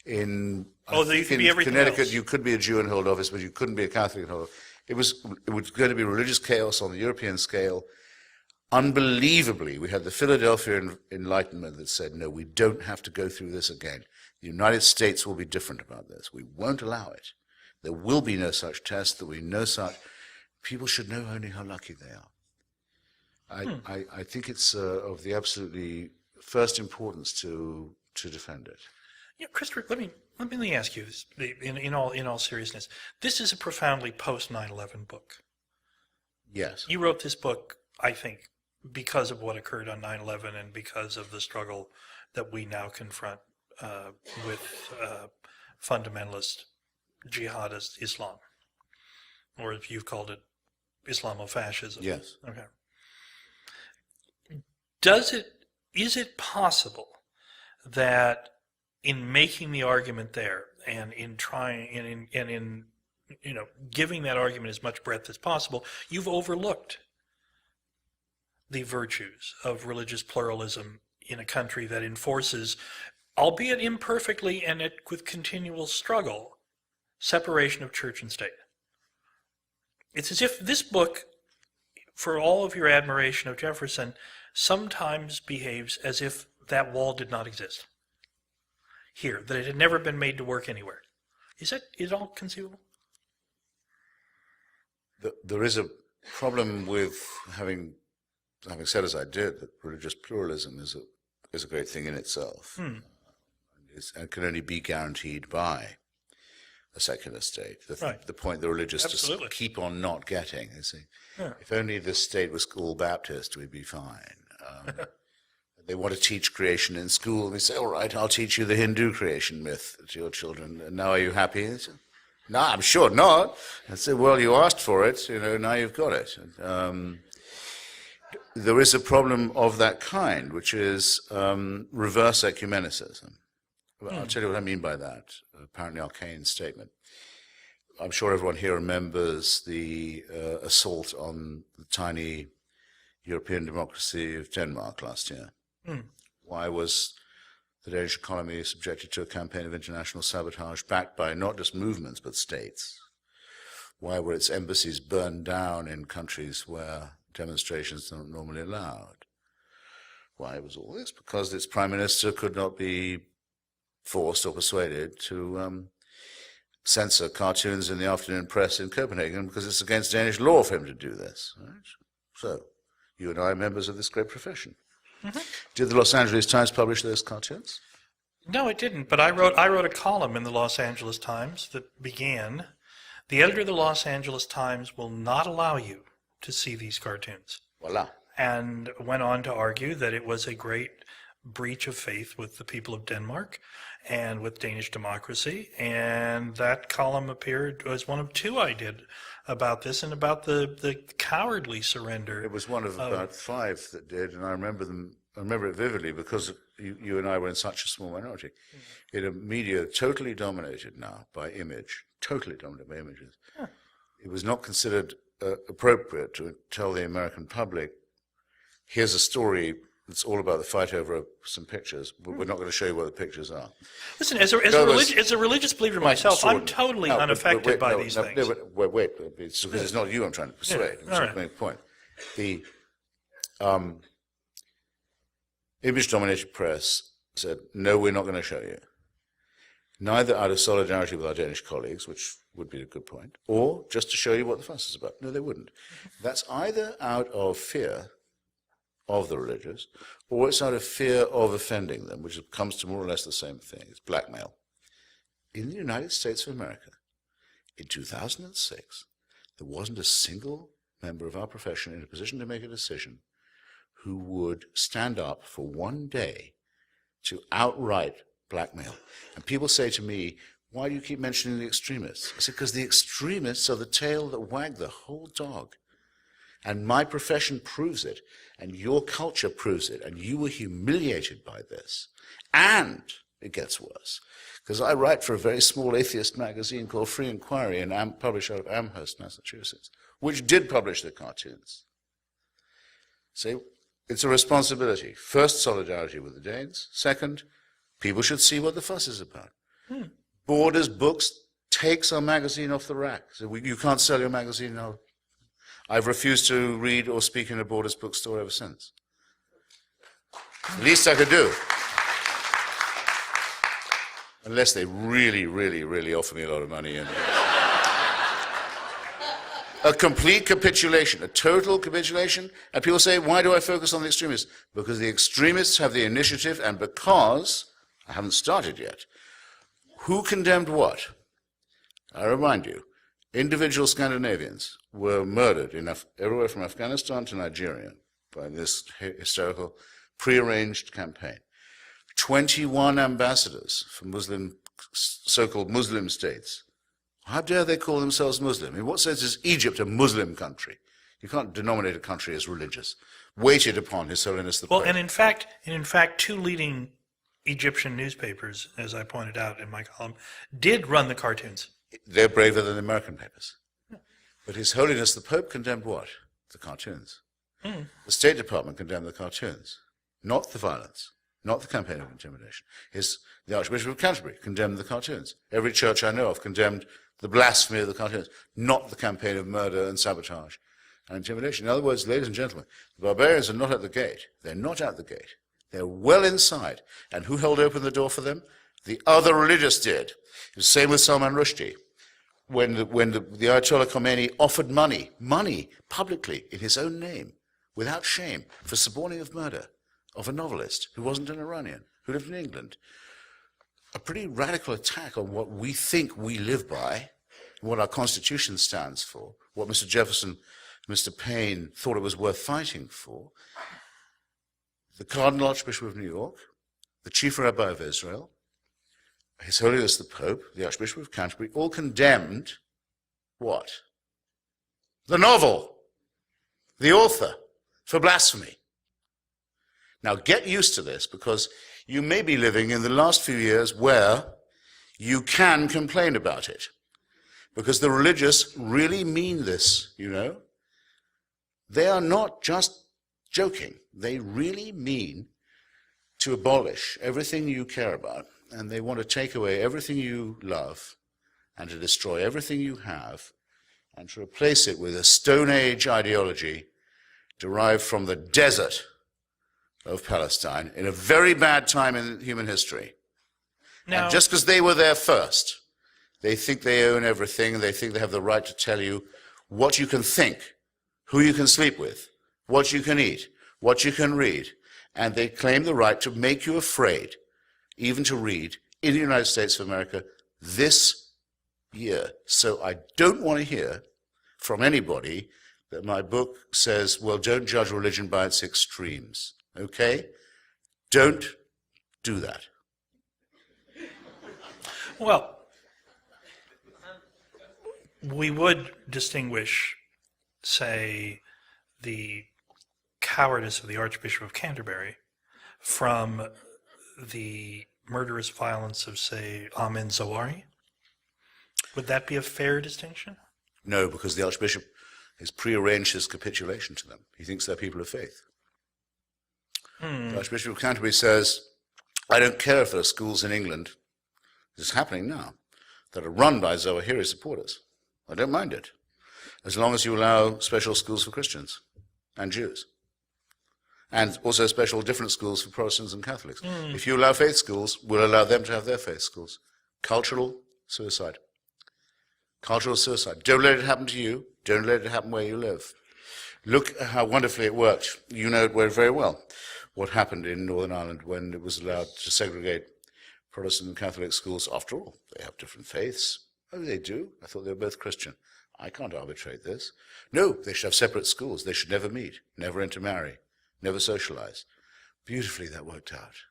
In Connecticut, you could be a Jew and hold office, but you couldn't be a Catholic and hold office. It was going to be religious chaos on the European scale. Unbelievably, we had the Philadelphia Enlightenment that said, no, we don't have to go through this again. The United States will be different about this. We won't allow it. There will be no such test. There will be no such. People should know only how lucky they are. I think it's of the absolutely first importance to defend it. Yeah, Christopher, let me ask you this, in all seriousness. This is a profoundly post 9/11 book. Yes. You wrote this book, I think, because of what occurred on 9/11 and because of the struggle that we now confront with fundamentalist jihadist Islam, or if you've called it Islamofascism. Yes. Okay. Is it possible that in making the argument there and in trying and in giving that argument as much breadth as possible, you've overlooked the virtues of religious pluralism in a country that enforces, albeit imperfectly and with continual struggle, separation of church and state? It's as if this book, for all of your admiration of Jefferson, sometimes behaves as if that wall did not exist here, that it had never been made to work anywhere. Is it all conceivable? There is a problem with having said as I did that religious pluralism is a great thing in itself, and can only be guaranteed by a secular state. The point the religious just keep on not getting. You see, if only the state was all Baptist, we'd be fine. They want to teach creation in school, and we say, all right, I'll teach you the Hindu creation myth to your children. And now are you happy? They say, no, I'm sure not. I say, well, you asked for it, now you've got it. There is a problem of that kind, which is reverse ecumenicism. I'll tell you what I mean by that, apparently arcane statement. I'm sure everyone here remembers the assault on the tiny European democracy of Denmark last year. Why was the Danish economy subjected to a campaign of international sabotage backed by not just movements but states? Why were its embassies burned down in countries where demonstrations are not normally allowed? Why was all this? Because its prime minister could not be forced or persuaded to censor cartoons in the afternoon press in Copenhagen because it's against Danish law for him to do this. Right? So, you and I are members of this great profession. Did the Los Angeles Times publish those cartoons? No, it didn't. But I wrote a column in the Los Angeles Times that began, "The editor of the Los Angeles Times will not allow you to see these cartoons." Voila. And went on to argue that it was a great breach of faith with the people of Denmark and with Danish democracy. And that column appeared as one of two I did about this and about the cowardly surrender. It was one of about 5 that did, and I remember it vividly because you and I were in such a small minority. In a media totally dominated now by image, totally dominated by images. It was not considered appropriate to tell the American public, here's a story that's all about the fight over some pictures, but we're not going to show you what the pictures are. Listen, as a religious believer myself, I'm totally unaffected by these things. Wait, it's because it's not you I'm trying to persuade. I'm trying to make a point. The image-dominated press said, no, we're not going to show you. Neither out of solidarity with our Danish colleagues, which would be a good point, or just to show you what the fuss is about. No, they wouldn't. That's either out of fear of the religious, or it's out of fear of offending them, which comes to more or less the same thing. It's blackmail. In the United States of America, in 2006, there wasn't a single member of our profession in a position to make a decision who would stand up for one day to outright blackmail. And people say to me, why do you keep mentioning the extremists? I said, because the extremists are the tail that wag the whole dog. And my profession proves it, and your culture proves it, and you were humiliated by this. And it gets worse, because I write for a very small atheist magazine called Free Inquiry, and published out of Amherst, Massachusetts, which did publish the cartoons. So it's a responsibility. First, solidarity with the Danes. Second, people should see what the fuss is about. Borders Books takes our magazine off the rack. So you can't sell your magazine now. I've refused to read or speak in a Borders bookstore ever since. The least I could do. Unless they really, really, really offer me a lot of money. And a complete capitulation, a total capitulation. And people say, why do I focus on the extremists? Because the extremists have the initiative, and because, I haven't started yet, who condemned what? I remind you, individual Scandinavians were murdered everywhere from Afghanistan to Nigeria by this hysterical, prearranged campaign. 21 ambassadors from so-called Muslim states. How dare they call themselves Muslim? In what sense is Egypt a Muslim country? You can't denominate a country as religious. Waited upon His Holiness the Pope. Well, and in fact, 2 leading Egyptian newspapers, as I pointed out in my column, did run the cartoons. They're braver than the American papers. But His Holiness the Pope condemned what? The cartoons. The State Department condemned the cartoons, not the violence, not the campaign of intimidation. The Archbishop of Canterbury condemned the cartoons. Every church I know of condemned the blasphemy of the cartoons, not the campaign of murder and sabotage and intimidation. In other words, ladies and gentlemen, the barbarians are not at the gate. They're not at the gate. They're well inside. And who held open the door for them? The other religious did. It was the same with Salman Rushdie. When the Ayatollah Khomeini offered money, publicly, in his own name, without shame, for suborning of murder of a novelist who wasn't an Iranian, who lived in England. A pretty radical attack on what we think we live by, what our Constitution stands for, what Mr. Jefferson, Mr. Paine thought it was worth fighting for. The Cardinal Archbishop of New York, the Chief Rabbi of Israel, His Holiness the Pope, the Archbishop of Canterbury, all condemned what? The novel, the author, for blasphemy. Now get used to this, because you may be living in the last few years where you can complain about it. Because the religious really mean this, you know. They are not just joking. They really mean to abolish everything you care about, and they want to take away everything you love, and to destroy everything you have, and to replace it with a Stone Age ideology derived from the desert of Palestine in a very bad time in human history. Now, and just because they were there first, they think they own everything, and they think they have the right to tell you what you can think, who you can sleep with, what you can eat, what you can read, and they claim the right to make you afraid, even to read, in the United States of America this year. So I don't want to hear from anybody that my book says, well, don't judge religion by its extremes, okay? Don't do that. Well, we would distinguish, say, the cowardice of the Archbishop of Canterbury from the murderous violence of, say, Amin Zawahiri. Would that be a fair distinction? No, because the Archbishop has prearranged his capitulation to them. He thinks they're people of faith. The Archbishop of Canterbury says, I don't care if there are schools in England, this is happening now, that are run by Zawahiri supporters. I don't mind it, as long as you allow special schools for Christians and Jews, and also special different schools for Protestants and Catholics. If you allow faith schools, we'll allow them to have their faith schools. Cultural suicide. Cultural suicide. Don't let it happen to you. Don't let it happen where you live. Look at how wonderfully it worked. You know it very well. What happened in Northern Ireland when it was allowed to segregate Protestant and Catholic schools. After all, they have different faiths. Oh, they do? I thought they were both Christian. I can't arbitrate this. No, they should have separate schools. They should never meet, never intermarry, never socialize. Beautifully that worked out.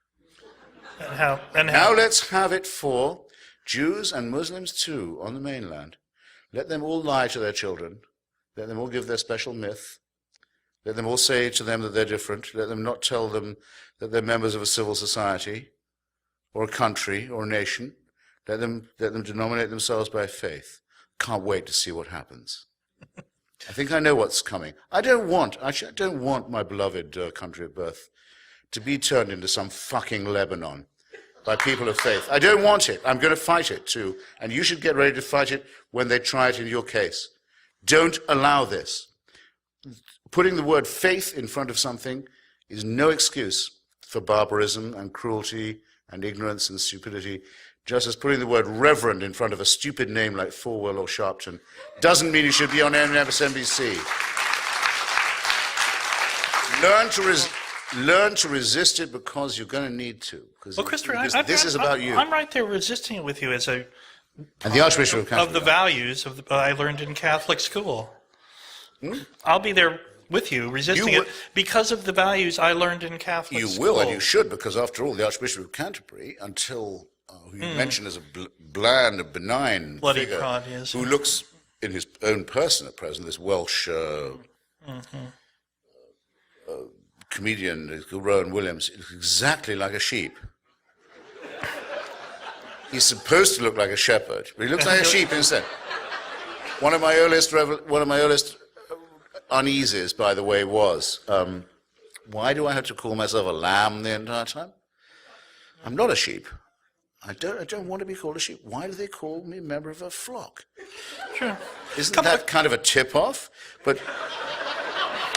Now let's have it for Jews and Muslims too on the mainland. Let them all lie to their children. Let them all give their special myth. Let them all say to them that they're different. Let them not tell them that they're members of a civil society or a country or a nation. Let them denominate themselves by faith. Can't wait to see what happens. I think I know what's coming. I don't want my beloved country of birth to be turned into some fucking Lebanon by people of faith. I don't want it. I'm going to fight it too. And you should get ready to fight it when they try it in your case. Don't allow this. Putting the word faith in front of something is no excuse for barbarism and cruelty and ignorance and stupidity, just as putting the word reverend in front of a stupid name like Falwell or Sharpton doesn't mean you should be on MSNBC. Learn to resist it because you're going to need to. Well, Christopher, this is about you. I'm right there resisting it with you as a and the Archbishop of Canterbury. Of the values of I learned in Catholic school. I'll be there with you, resisting it, because of the values I learned in Catholic school. You will, and you should, because after all, the Archbishop of Canterbury, until who you mentioned as a bland, a benign bloody figure, prod, yes. who looks in his own person at present, this Welsh comedian, Rowan Williams, looks exactly like a sheep. He's supposed to look like a shepherd, but he looks like a sheep instead. One of my earliest uneases, by the way, was, why do I have to call myself a lamb the entire time? I'm not a sheep. I don't want to be called a sheep. Why do they call me a member of a flock? Sure. Isn't that kind of a tip-off? But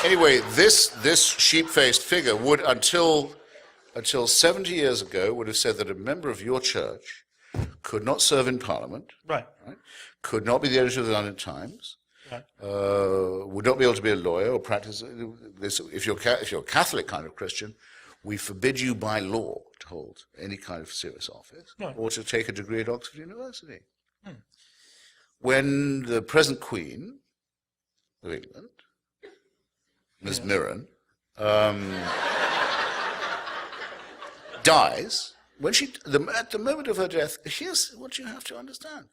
anyway, this sheep-faced figure would, until 70 years ago, would have said that a member of your church could not serve in Parliament, right? Could not be the editor of the London Times, right. Would not be able to be a lawyer or practice this. If you're a Catholic kind of Christian, we forbid you by law to hold any kind of serious office or to take a degree at Oxford University. When the present Queen of England, Ms. Mirren, dies, at the moment of her death, here's what you have to understand.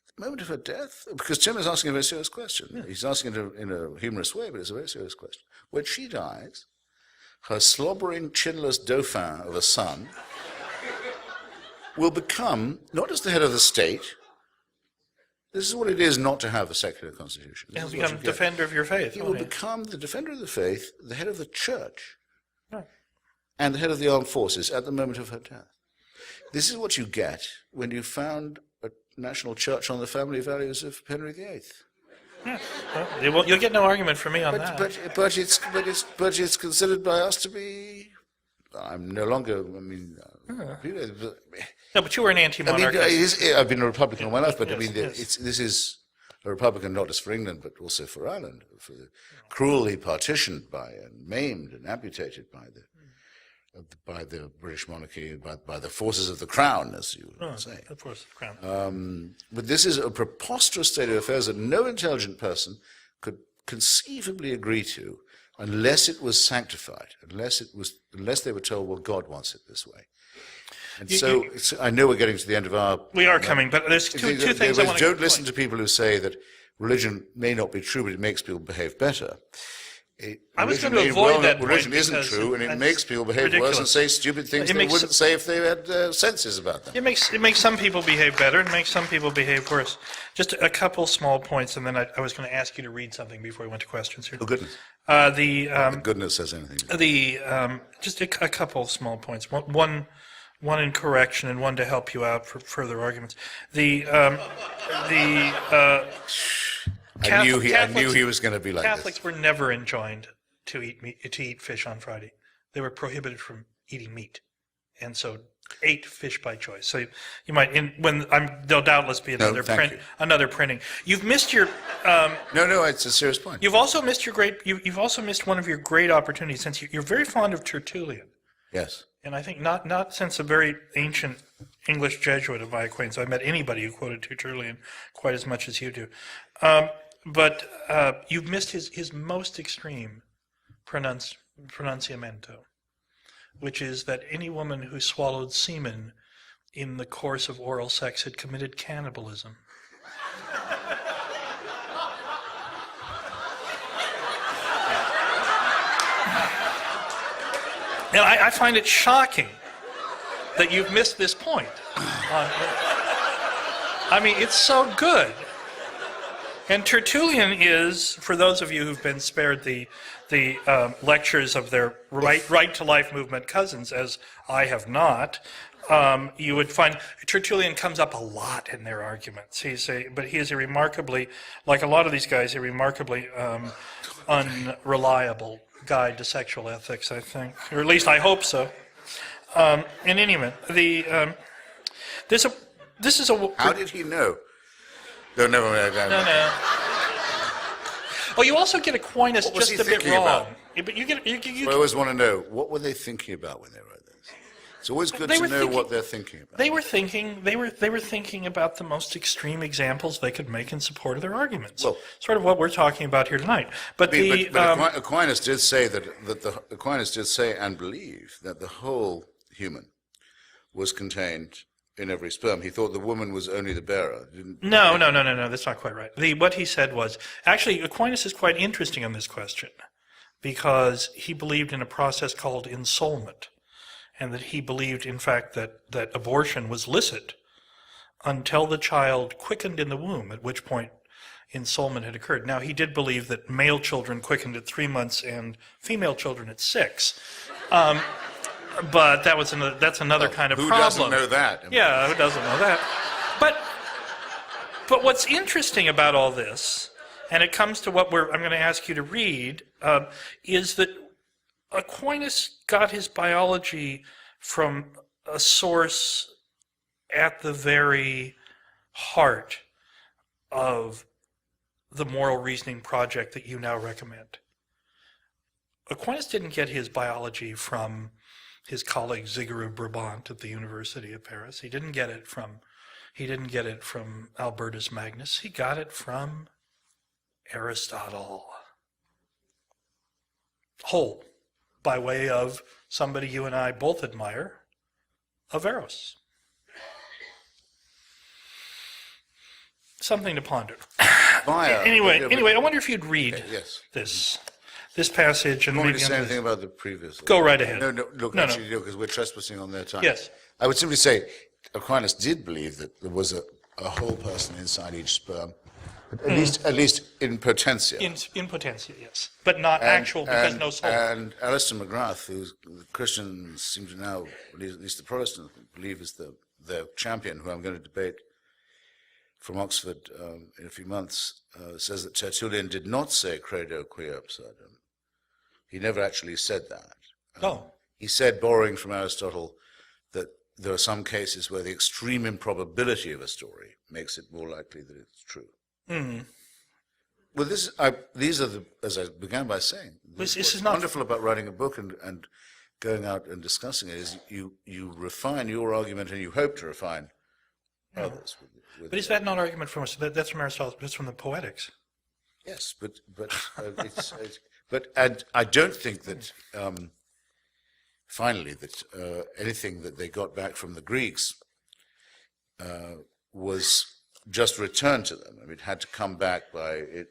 At the moment of her death, because Tim is asking a very serious question. Yeah. He's asking it in a humorous way, but it's a very serious question. When she dies, her slobbering, chinless dauphin of a son will become not just the head of the state. This is what it is not to have a secular constitution. He'll become defender of your faith. He will become the defender of the faith, the head of the church, and the head of the armed forces at the moment of her death. This is what you get when you found a national church on the family values of Henry VIII. Yes. Well, you'll get no argument from me on that. But it's considered by us to be. I'm no longer. I mean. No, but you were an anti-monarchist. I've been a Republican all my life, but yes, this is a Republican not just for England, but also for Ireland, cruelly partitioned by and maimed and amputated by the British monarchy, by the forces of the Crown, as you would say. The forces of the Crown. But this is a preposterous state of affairs that no intelligent person could conceivably agree to, unless it was sanctified, unless they were told, well, God wants it this way. And I know we're getting to the end of our... We are coming, but there's two things I want to... Don't listen to people who say that religion may not be true, but it makes people behave better. I was going to avoid that point. Religion isn't true, and it makes people behave worse and say stupid things they wouldn't say if they had senses about them. It makes some people behave better, and makes some people behave worse. Just a couple small points, and then I was going to ask you to read something before we went to questions here. Oh, goodness. Goodness says anything. Just a couple small points. One in correction and one to help you out for further arguments. I knew he was going to be like Catholics this. were never enjoined to eat fish on Friday. They were prohibited from eating meat, and so ate fish by choice. So you might there'll doubtless be another printing. You've missed your. No, it's a serious point. You've also missed You've also missed one of your great opportunities, since you're very fond of Tertullian. Yes. And I think not since a very ancient English Jesuit of my acquaintance I met anybody who quoted Tertullian quite as much as you do. But you've missed his most extreme pronunciamento, which is that any woman who swallowed semen in the course of oral sex had committed cannibalism. And I find it shocking that you've missed this point. I mean, it's so good. And Tertullian is, for those of you who've been spared the lectures of their right to life movement cousins, as I have not, you would find Tertullian comes up a lot in their arguments. But he is a remarkably, like a lot of these guys, a remarkably unreliable guide to sexual ethics, I think, or at least I hope so. In any event, this is a. How did he know? No, never mind. No. Oh, you also get Aquinas just a bit wrong. But I always want to know, what were they thinking about when they wrote this? It's always good to know what they're thinking about. They were thinking about the most extreme examples they could make in support of their arguments. Well, sort of what we're talking about here tonight. But Aquinas did say Aquinas did say and believe that the whole human was contained in every sperm. He thought the woman was only the bearer. No, that's not quite right. What he said was, actually, Aquinas is quite interesting on this question, because he believed in a process called ensoulment, and that he believed, in fact, that abortion was licit until the child quickened in the womb, at which point ensoulment had occurred. Now, he did believe that male children quickened at 3 months and female children at 6. But that's another kind of problem. Who doesn't know that? Yeah, who doesn't know that? But what's interesting about all this, and it comes to what I'm going to ask you to read, is that Aquinas got his biology from a source at the very heart of the moral reasoning project that you now recommend. Aquinas didn't get his biology from his colleague Zigeru Brabant at the University of Paris. He didn't get it from Albertus Magnus. He got it from Aristotle. Whole, by way of somebody you and I both admire, Averroes. Something to ponder. Anyway, I wonder if you'd read this passage. And you want me to say anything about the previous? Go right ahead. No, because we're trespassing on their time. Yes. I would simply say Aquinas did believe that there was a whole person inside each sperm, at least in potentia. In potentia, yes. But not actual, because no soul. And Alistair McGrath, who the Christians seem to now, at least the Protestants, believe is the champion, who I'm going to debate from Oxford in a few months, says that Tertullian did not say credo quia absurdum. He never actually said that. He said, borrowing from Aristotle, that there are some cases where the extreme improbability of a story makes it more likely that it's true. Mm-hmm. Well, these are as I began by saying, what's wonderful about writing a book and going out and discussing it is you refine your argument and you hope to refine others. But is that not argument from us? That's from Aristotle. That's from the Poetics. Yes, but But and I don't think that, finally, that anything that they got back from the Greeks was just returned to them. I mean, it had to come back by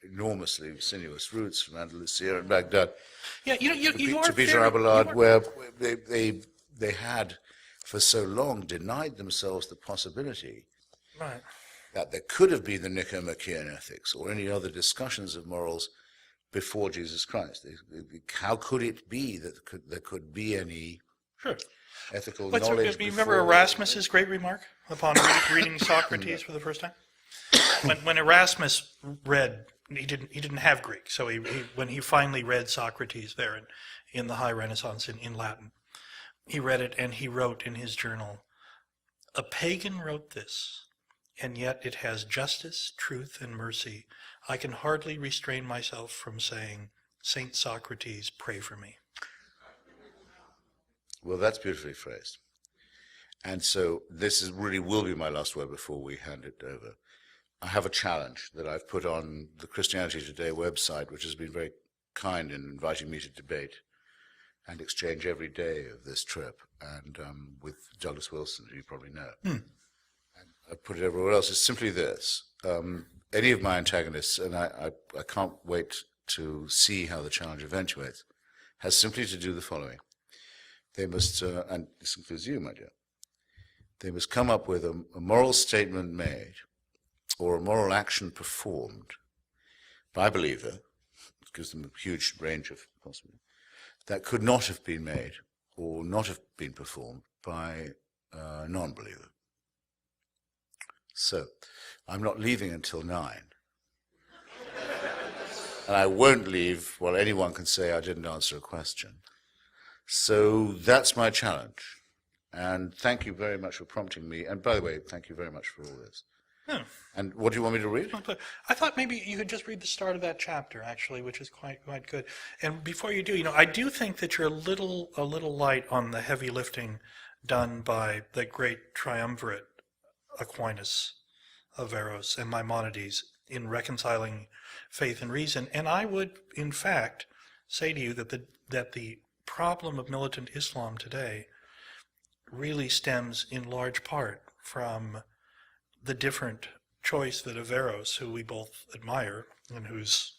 enormously sinuous routes from Andalusia and Baghdad Yeah, you are to Peter very- Abelard, you are- where they had for so long denied themselves the possibility Right. that there could have been the Nicomachean ethics or any other discussions of morals before Jesus Christ. How could it be that there could be any Sure. ethical But so, knowledge you remember before- Erasmus's great remark upon reading Socrates for the first time? When Erasmus read, he didn't have Greek, so when he finally read Socrates there in the High Renaissance in Latin, he read it and he wrote in his journal, "A pagan wrote this, and yet it has justice, truth, and mercy. I can hardly restrain myself from saying, Saint Socrates, pray for me." Well, that's beautifully phrased. And so this really will be my last word before we hand it over. I have a challenge that I've put on the Christianity Today website, which has been very kind in inviting me to debate and exchange every day of this trip, and with Douglas Wilson, who you probably know. And I put it everywhere else. It's simply this. Any of my antagonists, and I can't wait to see how the challenge eventuates, has simply to do the following. They must, and this includes you, my dear, they must come up with a moral statement made or a moral action performed by a believer, it gives them a huge range of possibilities, that could not have been made or not have been performed by a non-believer. So, I'm not leaving until 9. And I won't leave while anyone can say I didn't answer a question. So that's my challenge. And thank you very much for prompting me. And by the way, thank you very much for all this. Hmm. And what do you want me to read? I thought maybe you could just read the start of that chapter, actually, which is quite good. And before you do, I do think that you're a little light on the heavy lifting done by the great triumvirate Aquinas, Averroes, and Maimonides in reconciling faith and reason. And I would, in fact, say to you that the problem of militant Islam today really stems in large part from the different choice that Averroes, who we both admire, and whose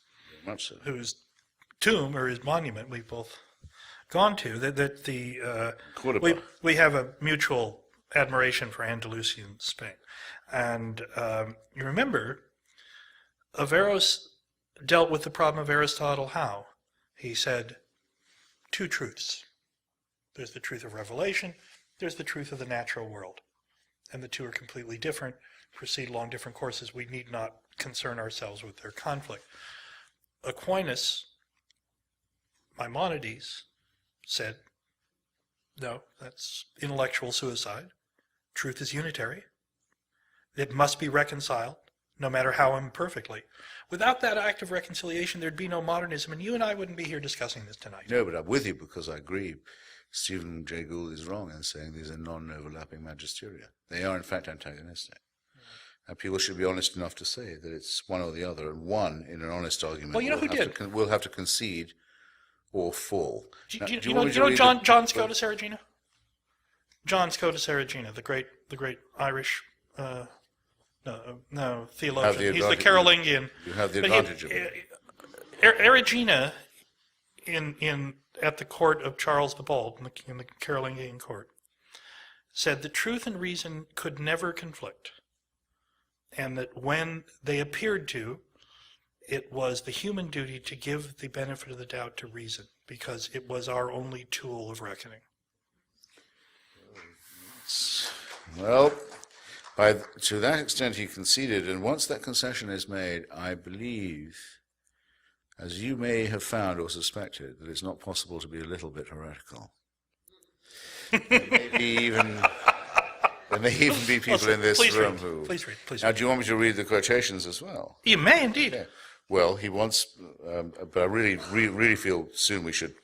tomb or his monument we've both gone to, we have a mutual admiration for Andalusian Spain. And you remember, Averroes dealt with the problem of Aristotle how? He said, 2 truths. There's the truth of revelation, there's the truth of the natural world. And the two are completely different, proceed along different courses. We need not concern ourselves with their conflict. Aquinas, Maimonides, said, no, that's intellectual suicide. Truth is unitary. It must be reconciled, no matter how imperfectly. Without that act of reconciliation, there'd be no modernism, and you and I wouldn't be here discussing this tonight. No, but I'm with you because I agree. Stephen Jay Gould is wrong in saying these are non-overlapping magisteria. They are, in fact, antagonistic. And people should be honest enough to say that it's one or the other, and one, in an honest argument, Well, you know who did? Will have to concede or fall. Do Now, you do you know want me to read John Scotus Erigena? John Scotus Erigena, the great Irish theologian. He's the Carolingian. You have the advantage of it. Erigena, at the court of Charles the Bald, in the Carolingian court, said that truth and reason could never conflict, and that when they appeared to, it was the human duty to give the benefit of the doubt to reason, because it was our only tool of reckoning. Well, to that extent he conceded, and once that concession is made, I believe, as you may have found or suspected, that it's not possible to be a little bit heretical. There may even be people in this room who... Please read. Now, do you want me to read the quotations as well? You may indeed. Yeah. Well, he wants, but I really feel soon we should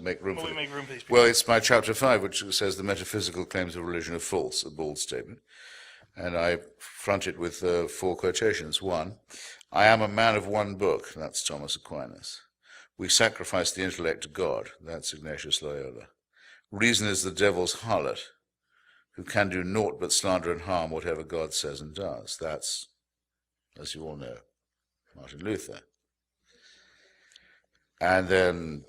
make room for it. Make room, please. Well, it's my chapter 5, which says the metaphysical claims of religion are false, a bold statement. And I front it with 4 quotations. 1, I am a man of one book, that's Thomas Aquinas. We sacrifice the intellect to God. That's Ignatius Loyola. Reason is the devil's harlot, who can do naught but slander and harm whatever God says and does. That's, as you all know, Martin Luther. And then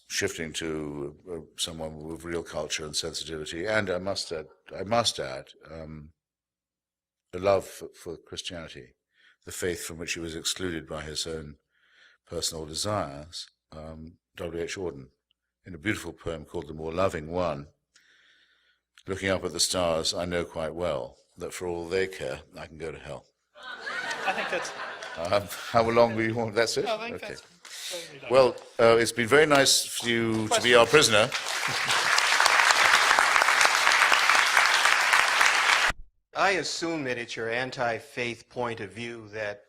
shifting to someone with real culture and sensitivity, and I must add, a love for Christianity, the faith from which he was excluded by his own personal desires, W.H. Auden, in a beautiful poem called The More Loving One. Looking up at the stars, I know quite well that for all they care, I can go to hell. I think that's... How long will you want? That's it? I think Okay. that's totally done. Well, it's been very nice for you to be our prisoner. I assume that it's your anti-faith point of view that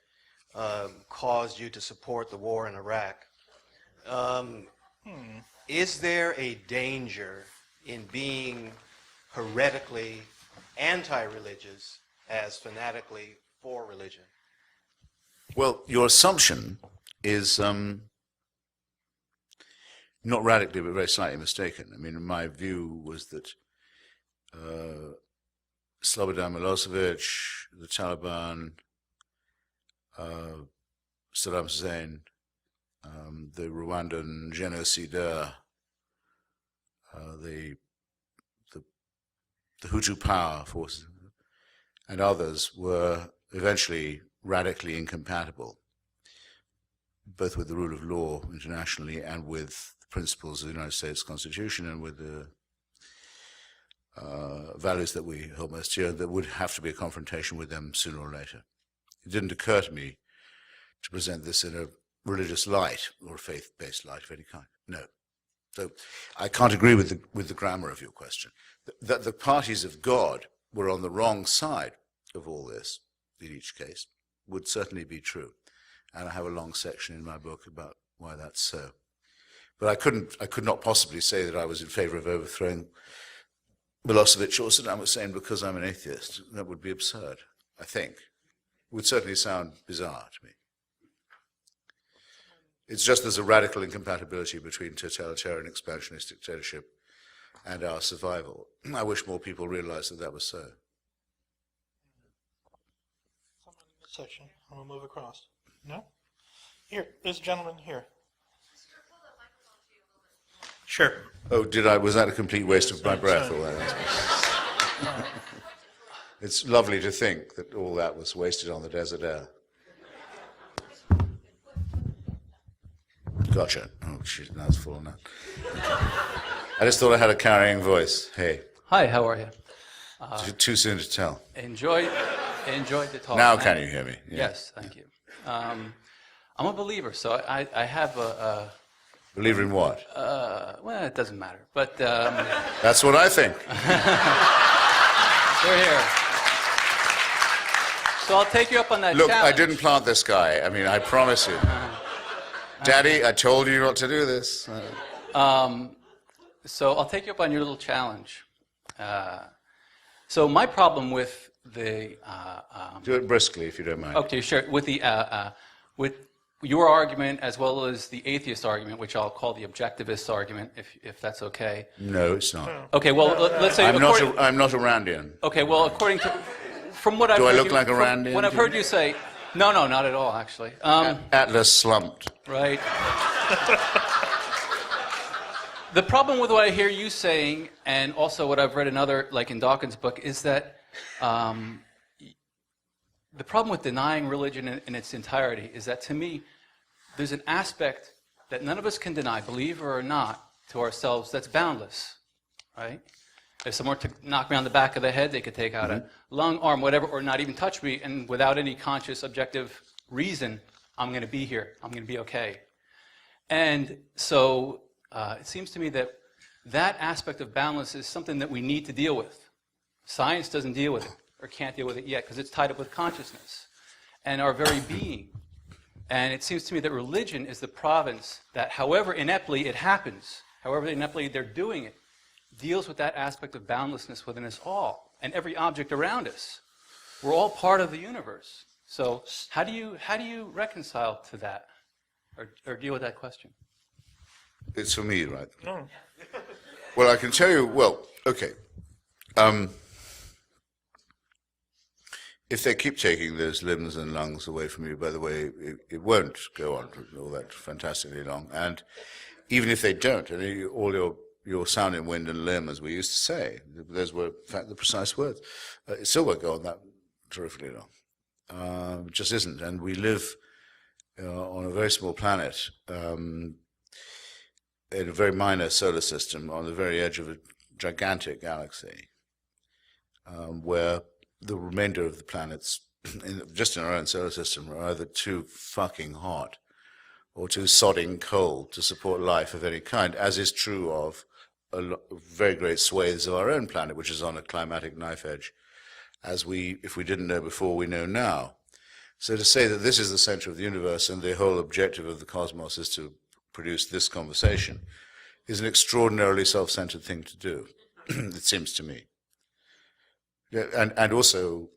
caused you to support the war in Iraq. Is there a danger in being heretically anti-religious as fanatically for religion? Well, your assumption is not radically, but very slightly mistaken. I mean, my view was that Slobodan Milosevic, the Taliban, Saddam Hussein, the Rwandan genocidaire, the Hutu power forces, and others were eventually radically incompatible, both with the rule of law internationally and with the principles of the United States Constitution and with the values that we hold most dear, that would have to be a confrontation with them sooner or later. It didn't occur to me to present this in a religious light or a faith-based light of any kind. No. So I can't agree with the grammar of your question. That the parties of God were on the wrong side of all this, in each case, would certainly be true. And I have a long section in my book about why that's so. But I could not possibly say that I was in favor of overthrowing Milosevic or Saddam Hussein because I'm an atheist. That would be absurd, I think. It would certainly sound bizarre to me. It's just there's a radical incompatibility between totalitarian expansionist dictatorship and our survival. I wish more people realized that that was so. Someone in this section, and we'll move across. No? Here, there's a gentleman here. Sure. Oh, was that a complete waste of my breath? All that? It's lovely to think that all that was wasted on the desert air. Gotcha. Oh, shit, now it's full now. I just thought I had a carrying voice. Hey. Hi, how are you? Too soon to tell. Enjoyed the talk. Now can you hear me? Yeah. Yes, thank you. I'm a believer, so I have a Believer in what? well, it doesn't matter, but That's what I think. we're here. So I'll take you up on that Look, challenge. I didn't plant this guy. I mean, I promise you. Daddy, I told you not to do this. So I'll take you up on your little challenge. So my problem with the Do it briskly, if you don't mind. okay, sure, with the with your argument as well as the atheist argument, which I'll call the objectivist argument, if that's okay. No, it's not. Okay, well, let's say I'm not a Randian. okay, well, according to from what I've Do I heard look you, like a from Randian what I've to heard you? you say, no, not at all, actually. Atlas slumped. Right. The problem with what I hear you saying, and also what I've read in other, like in Dawkins' book, is that the problem with denying religion in its entirety is that, to me, there's an aspect that none of us can deny, believer or not, to ourselves that's boundless, right? If someone were to knock me on the back of the head, they could take out a lung, arm, whatever, or not even touch me, and without any conscious, objective reason, I'm going to be here. I'm going to be okay. And so it seems to me that that aspect of boundless is something that we need to deal with. Science doesn't deal with it, or can't deal with it yet, because it's tied up with consciousness and our very being. And it seems to me that religion is the province that, however ineptly it happens, however ineptly they're doing it, deals with that aspect of boundlessness within us all and every object around us. We're all part of the universe. So how do you reconcile to that? or deal with that question? It's for me, right? No. Well, I can tell you, well, okay. If they keep taking those limbs and lungs away from you, by the way, it won't go on for all that fantastically long. And even if they don't, and all your sound in wind and limb, as we used to say, those were, in fact, the precise words, it still won't go on that terrifically long. It just isn't. And we live on a very small planet, in a very minor solar system, on the very edge of a gigantic galaxy, where the remainder of the planets, just in our own solar system, are either too fucking hot or too sodding cold to support life of any kind, as is true of very great swathes of our own planet, which is on a climatic knife edge, as if we didn't know before, we know now. So to say that this is the center of the universe and the whole objective of the cosmos is to produce this conversation is an extraordinarily self-centered thing to do, it seems to me. Yeah, and also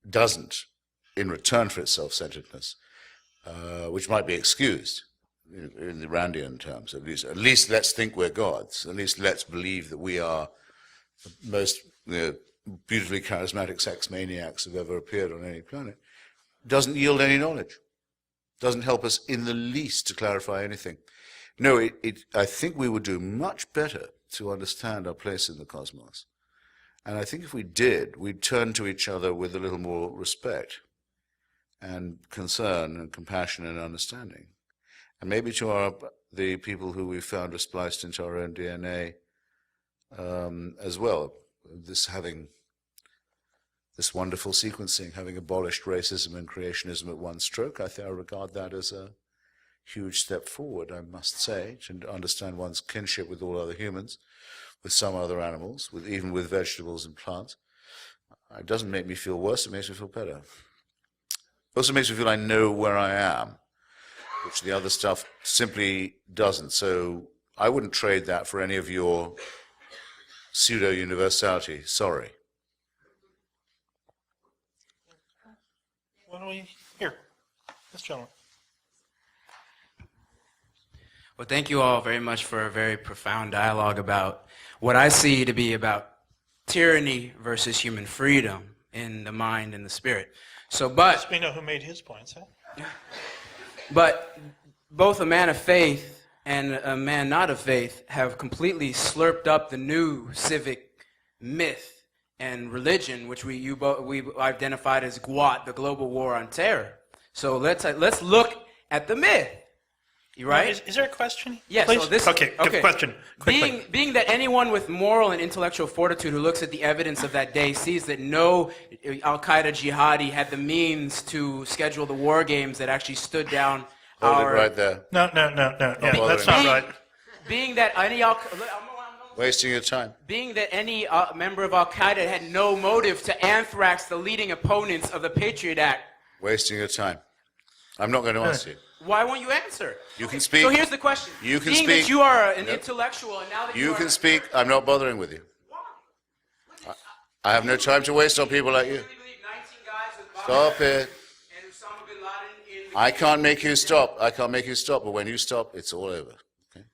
doesn't, in return for its self-centeredness, which might be excused in the Randian terms, at least let's think we're gods, at least let's believe that we are the most beautifully charismatic sex maniacs who've ever appeared on any planet, doesn't yield any knowledge, doesn't help us in the least to clarify anything. No, I think we would do much better to understand our place in the cosmos. And I think if we did, we'd turn to each other with a little more respect and concern and compassion and understanding. And maybe to the people who we found are spliced into our own DNA as well, having this wonderful sequencing, having abolished racism and creationism at one stroke, I regard that as a huge step forward, I must say, to understand one's kinship with all other humans, with some other animals, even with vegetables and plants. It doesn't make me feel worse, it makes me feel better. It also makes me feel I know where I am, which the other stuff simply doesn't. So I wouldn't trade that for any of your pseudo-universality. Sorry. Why don't we here? This gentleman. Well, thank you all very much for a very profound dialogue about what I see to be about tyranny versus human freedom in the mind and the spirit. But we know who made his points, huh? But both a man of faith and a man not of faith have completely slurped up the new civic myth and religion, which we identified as GWAT, the Global War on Terror. So let's look at the myth. You right? Is there a question? Yes. Please? So this, okay, good question. Quickly. Being that anyone with moral and intellectual fortitude who looks at the evidence of that day sees that no Al-Qaeda jihadi had the means to schedule the war games that actually stood down Hold it right there. No. Yeah, that's not right. Being that any Wasting your time. Being that any member of Al-Qaeda had no motive to anthrax the leading opponents of the Patriot Act. Wasting your time. I'm not going to ask you. Why won't you answer? You can speak. So here's the question. You can Being speak. that you are an intellectual, and now that You can speak. I'm not bothering with you. I have no time to waste on people like you. Stop it. I can't make you stop. I can't make you stop. But when you stop, it's all over. Okay?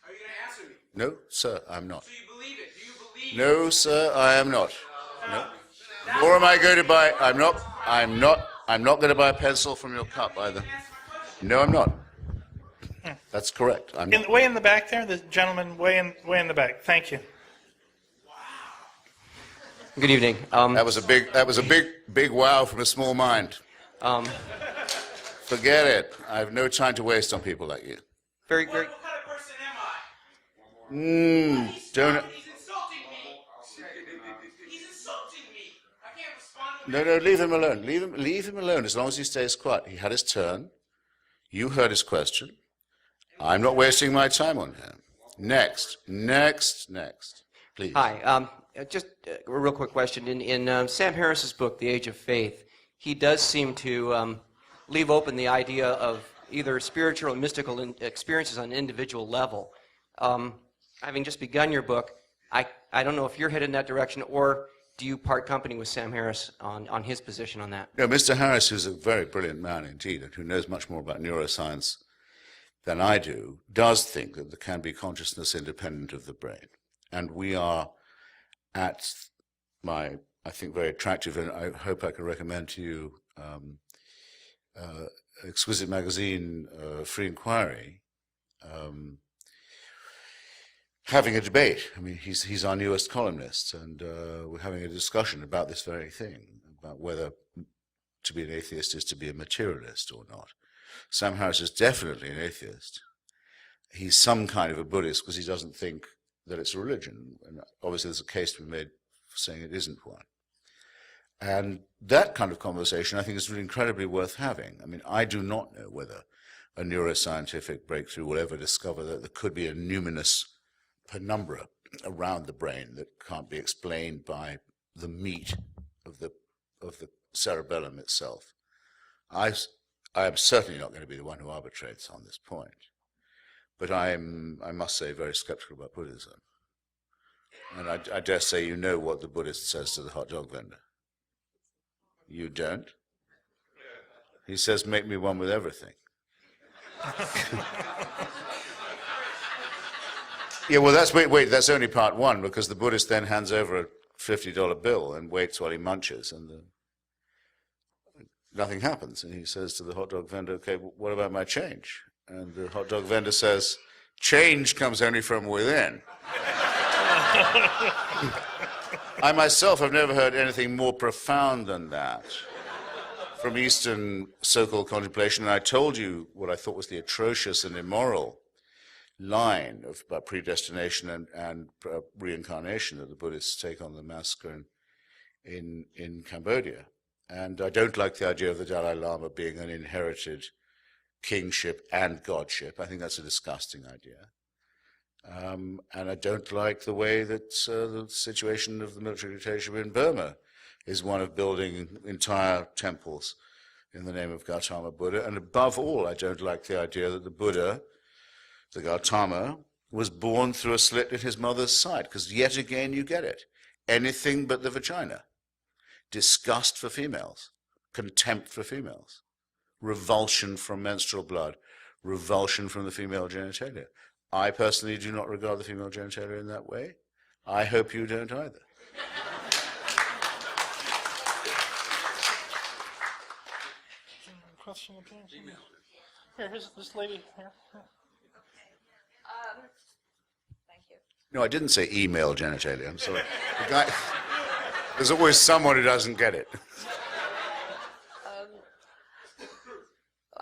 Are you going to answer me? No, sir, I'm not. So you believe it? Do you believe? No, sir, I am not. No. Nor am I going to buy. I'm not going to buy a pencil from your cup either. No, I'm not. That's correct. I'm not. Way in the back there, the gentleman way in the back. Thank you. Good evening. That was a big wow from a small mind. Forget it. I have no time to waste on people like you. Very. What kind of person am I? Don't. He's insulting me. He's insulting me. I can't respond to No, leave him alone. Leave him alone as long as he stays quiet. He had his turn. You heard his question. I'm not wasting my time on him. Next. Please. Hi. Just a real quick question. In Sam Harris's book, The Age of Faith, he does seem to leave open the idea of either spiritual or mystical experiences on an individual level. Having just begun your book, I don't know if you're headed in that direction or do you part company with Sam Harris on his position on that? No, Mr. Harris, who's a very brilliant man indeed, and who knows much more about neuroscience than I do, does think that there can be consciousness independent of the brain. And we are at my, I think, very attractive, and I hope I can recommend to you, exquisite magazine, Free Inquiry, having a debate. I mean, he's our newest columnist, and we're having a discussion about this very thing, about whether to be an atheist is to be a materialist or not. Sam Harris is definitely an atheist. He's some kind of a Buddhist because he doesn't think that it's a religion. And obviously there's a case to be made for saying it isn't one. And that kind of conversation, I think, is really incredibly worth having. I mean, I do not know whether a neuroscientific breakthrough will ever discover that there could be a numinous penumbra around the brain that can't be explained by the meat of the cerebellum itself. I am certainly not going to be the one who arbitrates on this point. But I must say, very skeptical about Buddhism. And I dare say you know what the Buddhist says to the hot dog vendor. You don't? He says, make me one with everything. Yeah, well, wait, that's only part one, because the Buddhist then hands over a $50 bill and waits while he munches, and nothing happens. And he says to the hot dog vendor, okay, what about my change? And the hot dog vendor says, change comes only from within. I myself have never heard anything more profound than that from Eastern so-called contemplation. And I told you what I thought was the atrocious and immoral line about predestination and reincarnation that the Buddhists take on the massacre in Cambodia. And I don't like the idea of the Dalai Lama being an inherited kingship and godship. I think that's a disgusting idea. And I don't like the way that the situation of the military dictatorship in Burma is one of building entire temples in the name of Gautama Buddha. And above all, I don't like the idea that the Buddha, the Gautama, was born through a slit in his mother's side, because yet again you get it. Anything but the vagina. Disgust for females. Contempt for females. Revulsion from menstrual blood. Revulsion from the female genitalia. I personally do not regard the female genitalia in that way. I hope you don't either. Question up here? Here, here's this lady here. Thank you. No, I didn't say email genitalia. I'm sorry. There's always someone who doesn't get it.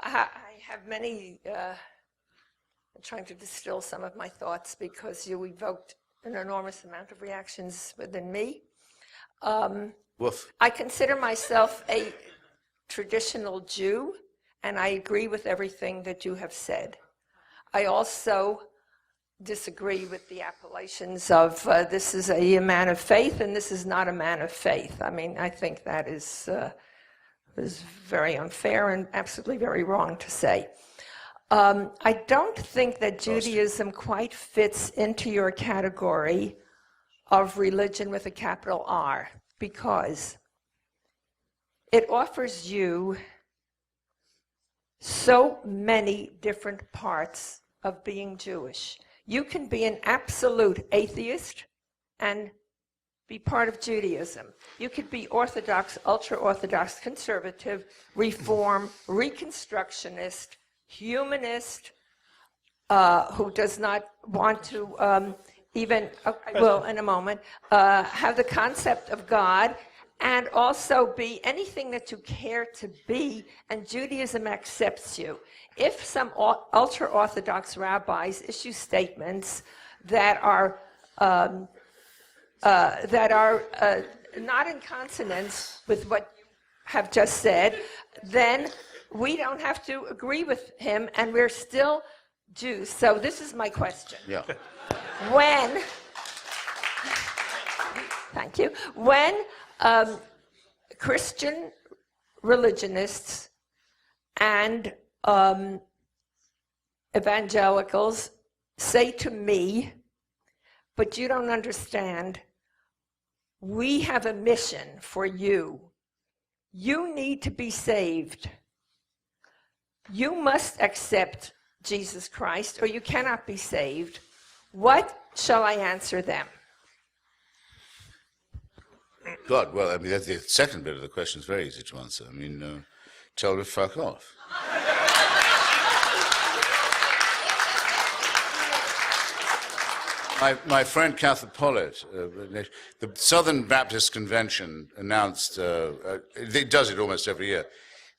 I have many, I'm trying to distill some of my thoughts because you evoked an enormous amount of reactions within me. Woof. I consider myself a traditional Jew, and I agree with everything that you have said. I also disagree with the appellations of this is a man of faith and this is not a man of faith. I mean, I think that is very unfair and absolutely very wrong to say. I don't think that Judaism quite fits into your category of religion with a capital R, because it offers you so many different parts of being Jewish. You can be an absolute atheist and be part of Judaism. You could be Orthodox, ultra-Orthodox, conservative, Reform, Reconstructionist, humanist, who does not want to even, I will in a moment, have the concept of God, and also be anything that you care to be, and Judaism accepts you. If some ultra-Orthodox rabbis issue statements that are not in consonance with what you have just said, then we don't have to agree with him, and we're still Jews. So this is my question. Yeah. When, thank you, when Christian religionists and evangelicals say to me, but you don't understand, We have a mission for you. You need to be saved. You must accept Jesus Christ or you cannot be saved. What shall I answer them? God, well, I mean, that's the second bit of the question is very easy to answer. I mean, tell them to fuck off. My friend Catholic Pollitt, the Southern Baptist Convention announced, it does it almost every year.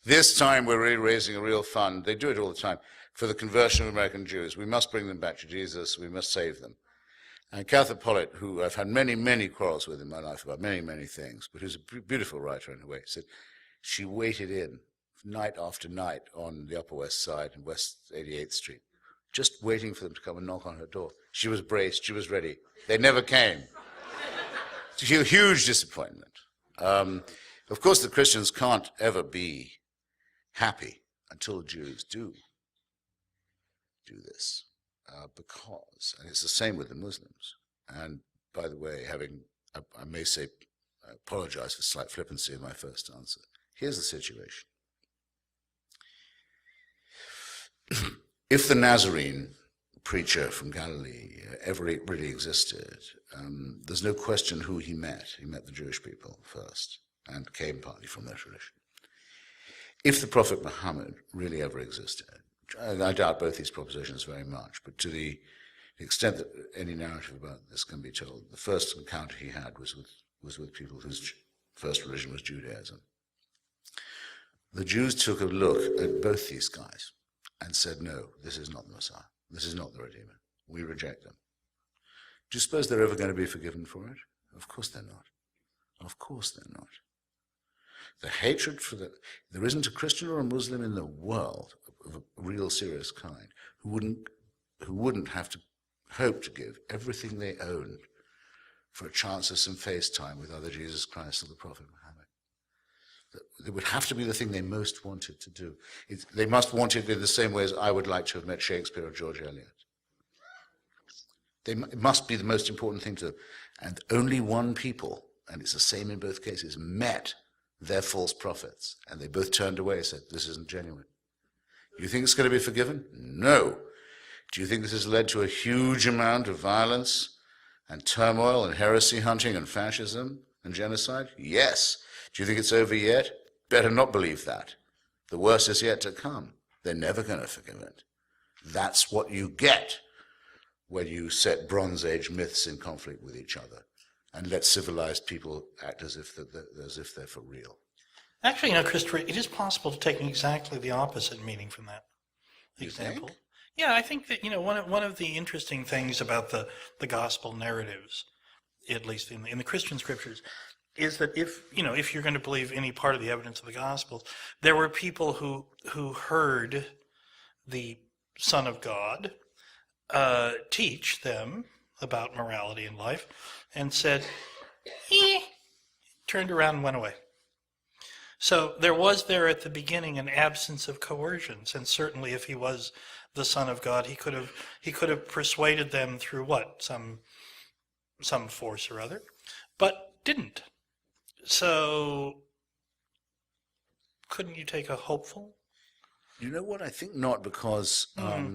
This time we're really raising a real fund, they do it all the time, for the conversion of American Jews. We must bring them back to Jesus, we must save them. And Catholic Pollitt, who I've had many, many quarrels with in my life about many, many things, but who's a beautiful writer in a way, said she waited in night after night on the Upper West Side and West 88th Street, just waiting for them to come and knock on her door. She was braced, she was ready. They never came. It's a huge disappointment. Of course, the Christians can't ever be happy until the Jews do this. Because, and it's the same with the Muslims. And by the way, I may say, I apologize for slight flippancy in my first answer. Here's the situation. If the Nazarene preacher from Galilee ever really existed, there's no question who he met. He met the Jewish people first and came partly from their tradition. If the Prophet Muhammad really ever existed, I doubt both these propositions very much, but to the extent that any narrative about this can be told, the first encounter he had was with people whose first religion was Judaism. The Jews took a look at both these guys and said, no, this is not the Messiah. This is not the Redeemer. We reject them. Do you suppose they're ever going to be forgiven for it? Of course they're not. Of course they're not. The hatred for there isn't a Christian or a Muslim in the world of a real serious kind who wouldn't have to hope to give everything they owned for a chance of some face time with either Jesus Christ or the Prophet Muhammad. It would have to be the thing they most wanted to do. They must want it in the same way as I would like to have met Shakespeare or George Eliot. It must be the most important thing to them. And only one people, and it's the same in both cases, met their false prophets. And they both turned away and said, this isn't genuine. Do you think it's going to be forgiven? No. Do you think this has led to a huge amount of violence and turmoil and heresy hunting and fascism and genocide? Yes. Do you think it's over yet? Better not believe that. The worst is yet to come. They're never going to forgive it. That's what you get when you set Bronze Age myths in conflict with each other and let civilized people act as if they're for real. Actually, Christopher, it is possible to take exactly the opposite meaning from that example. Think? Yeah, I think that one of the interesting things about the gospel narratives, at least in the Christian scriptures, is that if you're going to believe any part of the evidence of the Gospels, there were people who heard the Son of God teach them about morality in life and said, turned around and went away. So there was there at the beginning an absence of coercions, and certainly if he was the Son of God, he could have persuaded them through what? Some force or other, but didn't. So couldn't you take a hopeful? You know what? I think not, because I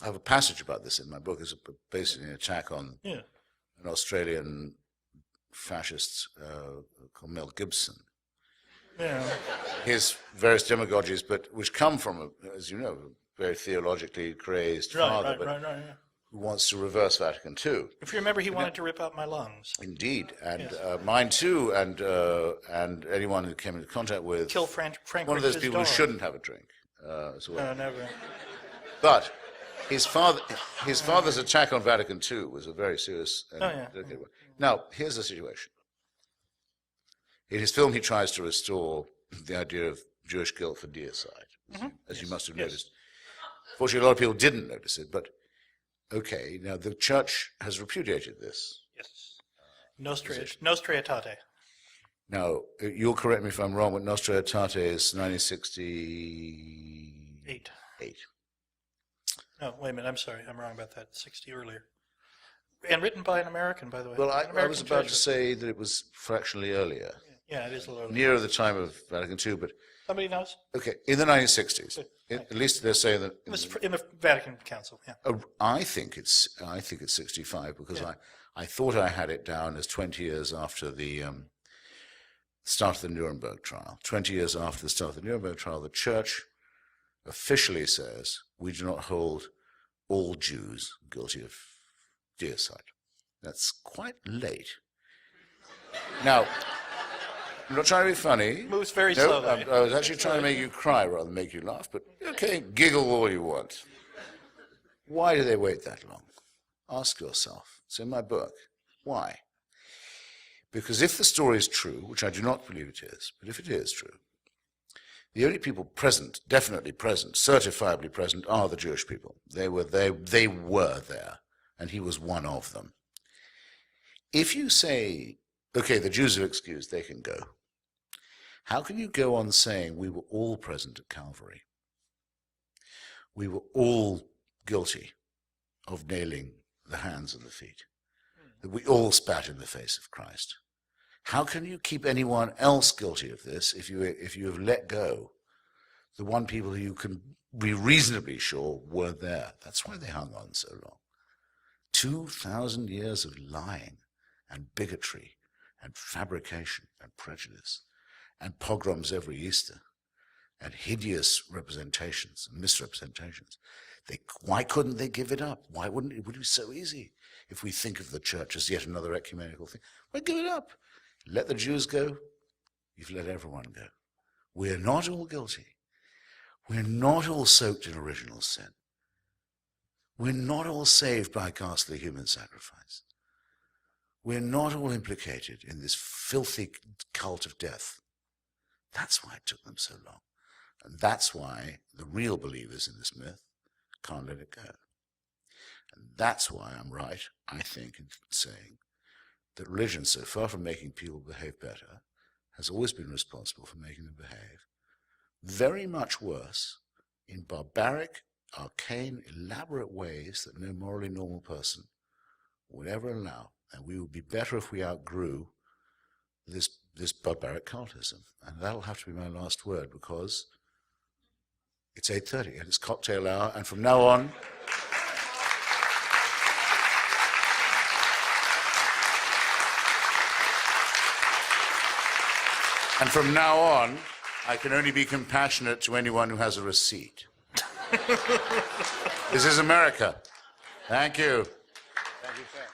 have a passage about this in my book. It's basically an attack on an Australian fascist called Mel Gibson. Yeah. His various demagogies, but which come from, as you know, a very theologically crazy father, right. who wants to reverse Vatican II. If you remember, he wanted to rip out my lungs. Indeed, and mine too, and anyone who came into contact with Kill Frank one of those Rich's people dog. who shouldn't have a drink as well. No, never. But his father's attack on Vatican II was a very serious and delicate one. Now, here's the situation. In his film, he tries to restore the idea of Jewish guilt for deicide, as you must have noticed. Fortunately, a lot of people didn't notice it, but okay, now the church has repudiated this. Yes. Nostra aetate. Now, you'll correct me if I'm wrong, but Nostra aetate is 1968. No, wait a minute, I'm sorry, I'm wrong about that. 60 earlier. And written by an American, by the way. Well, An I American was about to Jesuit. say that it was fractionally earlier, Yeah, it is a little. nearer the time of Vatican II, but Somebody knows? okay, in the 1960s. At least they're saying that. It was in the Vatican Council, yeah. I think it's 65 because I thought I had it down as 20 years after the start of the Nuremberg trial. 20 years after the start of the Nuremberg trial, the Church officially says we do not hold all Jews guilty of deicide. That's quite late. Now, I'm not trying to be funny. Moves very No, slowly. I was actually trying to make you cry rather than make you laugh, but okay, giggle all you want. Why do they wait that long? Ask yourself. It's in my book. Why? Because if the story is true, which I do not believe it is, but if it is true, the only people present, definitely present, certifiably present, are the Jewish people. They were there, and he was one of them. If you say, okay, the Jews are excused, they can go, how can you go on saying we were all present at Calvary? We were all guilty of nailing the hands and the feet. That we all spat in the face of Christ. How can you keep anyone else guilty of this if you have let go the one people who you can be reasonably sure were there? That's why they hung on so long. 2,000 years of lying and bigotry and fabrication and prejudice and pogroms every Easter and hideous representations and misrepresentations. Why couldn't they give it up? Why wouldn't it? Would be so easy if we think of the church as yet another ecumenical thing. Why give it up? Let the Jews go. You've let everyone go. We're not all guilty. We're not all soaked in original sin. We're not all saved by ghastly human sacrifice. We're not all implicated in this filthy cult of death. That's why it took them so long. And that's why the real believers in this myth can't let it go. And that's why I'm right, I think, in saying that religion, so far from making people behave better, has always been responsible for making them behave very much worse in barbaric, arcane, elaborate ways that no morally normal person would ever allow. And we would be better if we outgrew this barbaric cultism. And that'll have to be my last word, because it's 8:30 and it's cocktail hour, and from now on, I can only be compassionate to anyone who has a receipt. This is America. Thank you. Thank you, sir.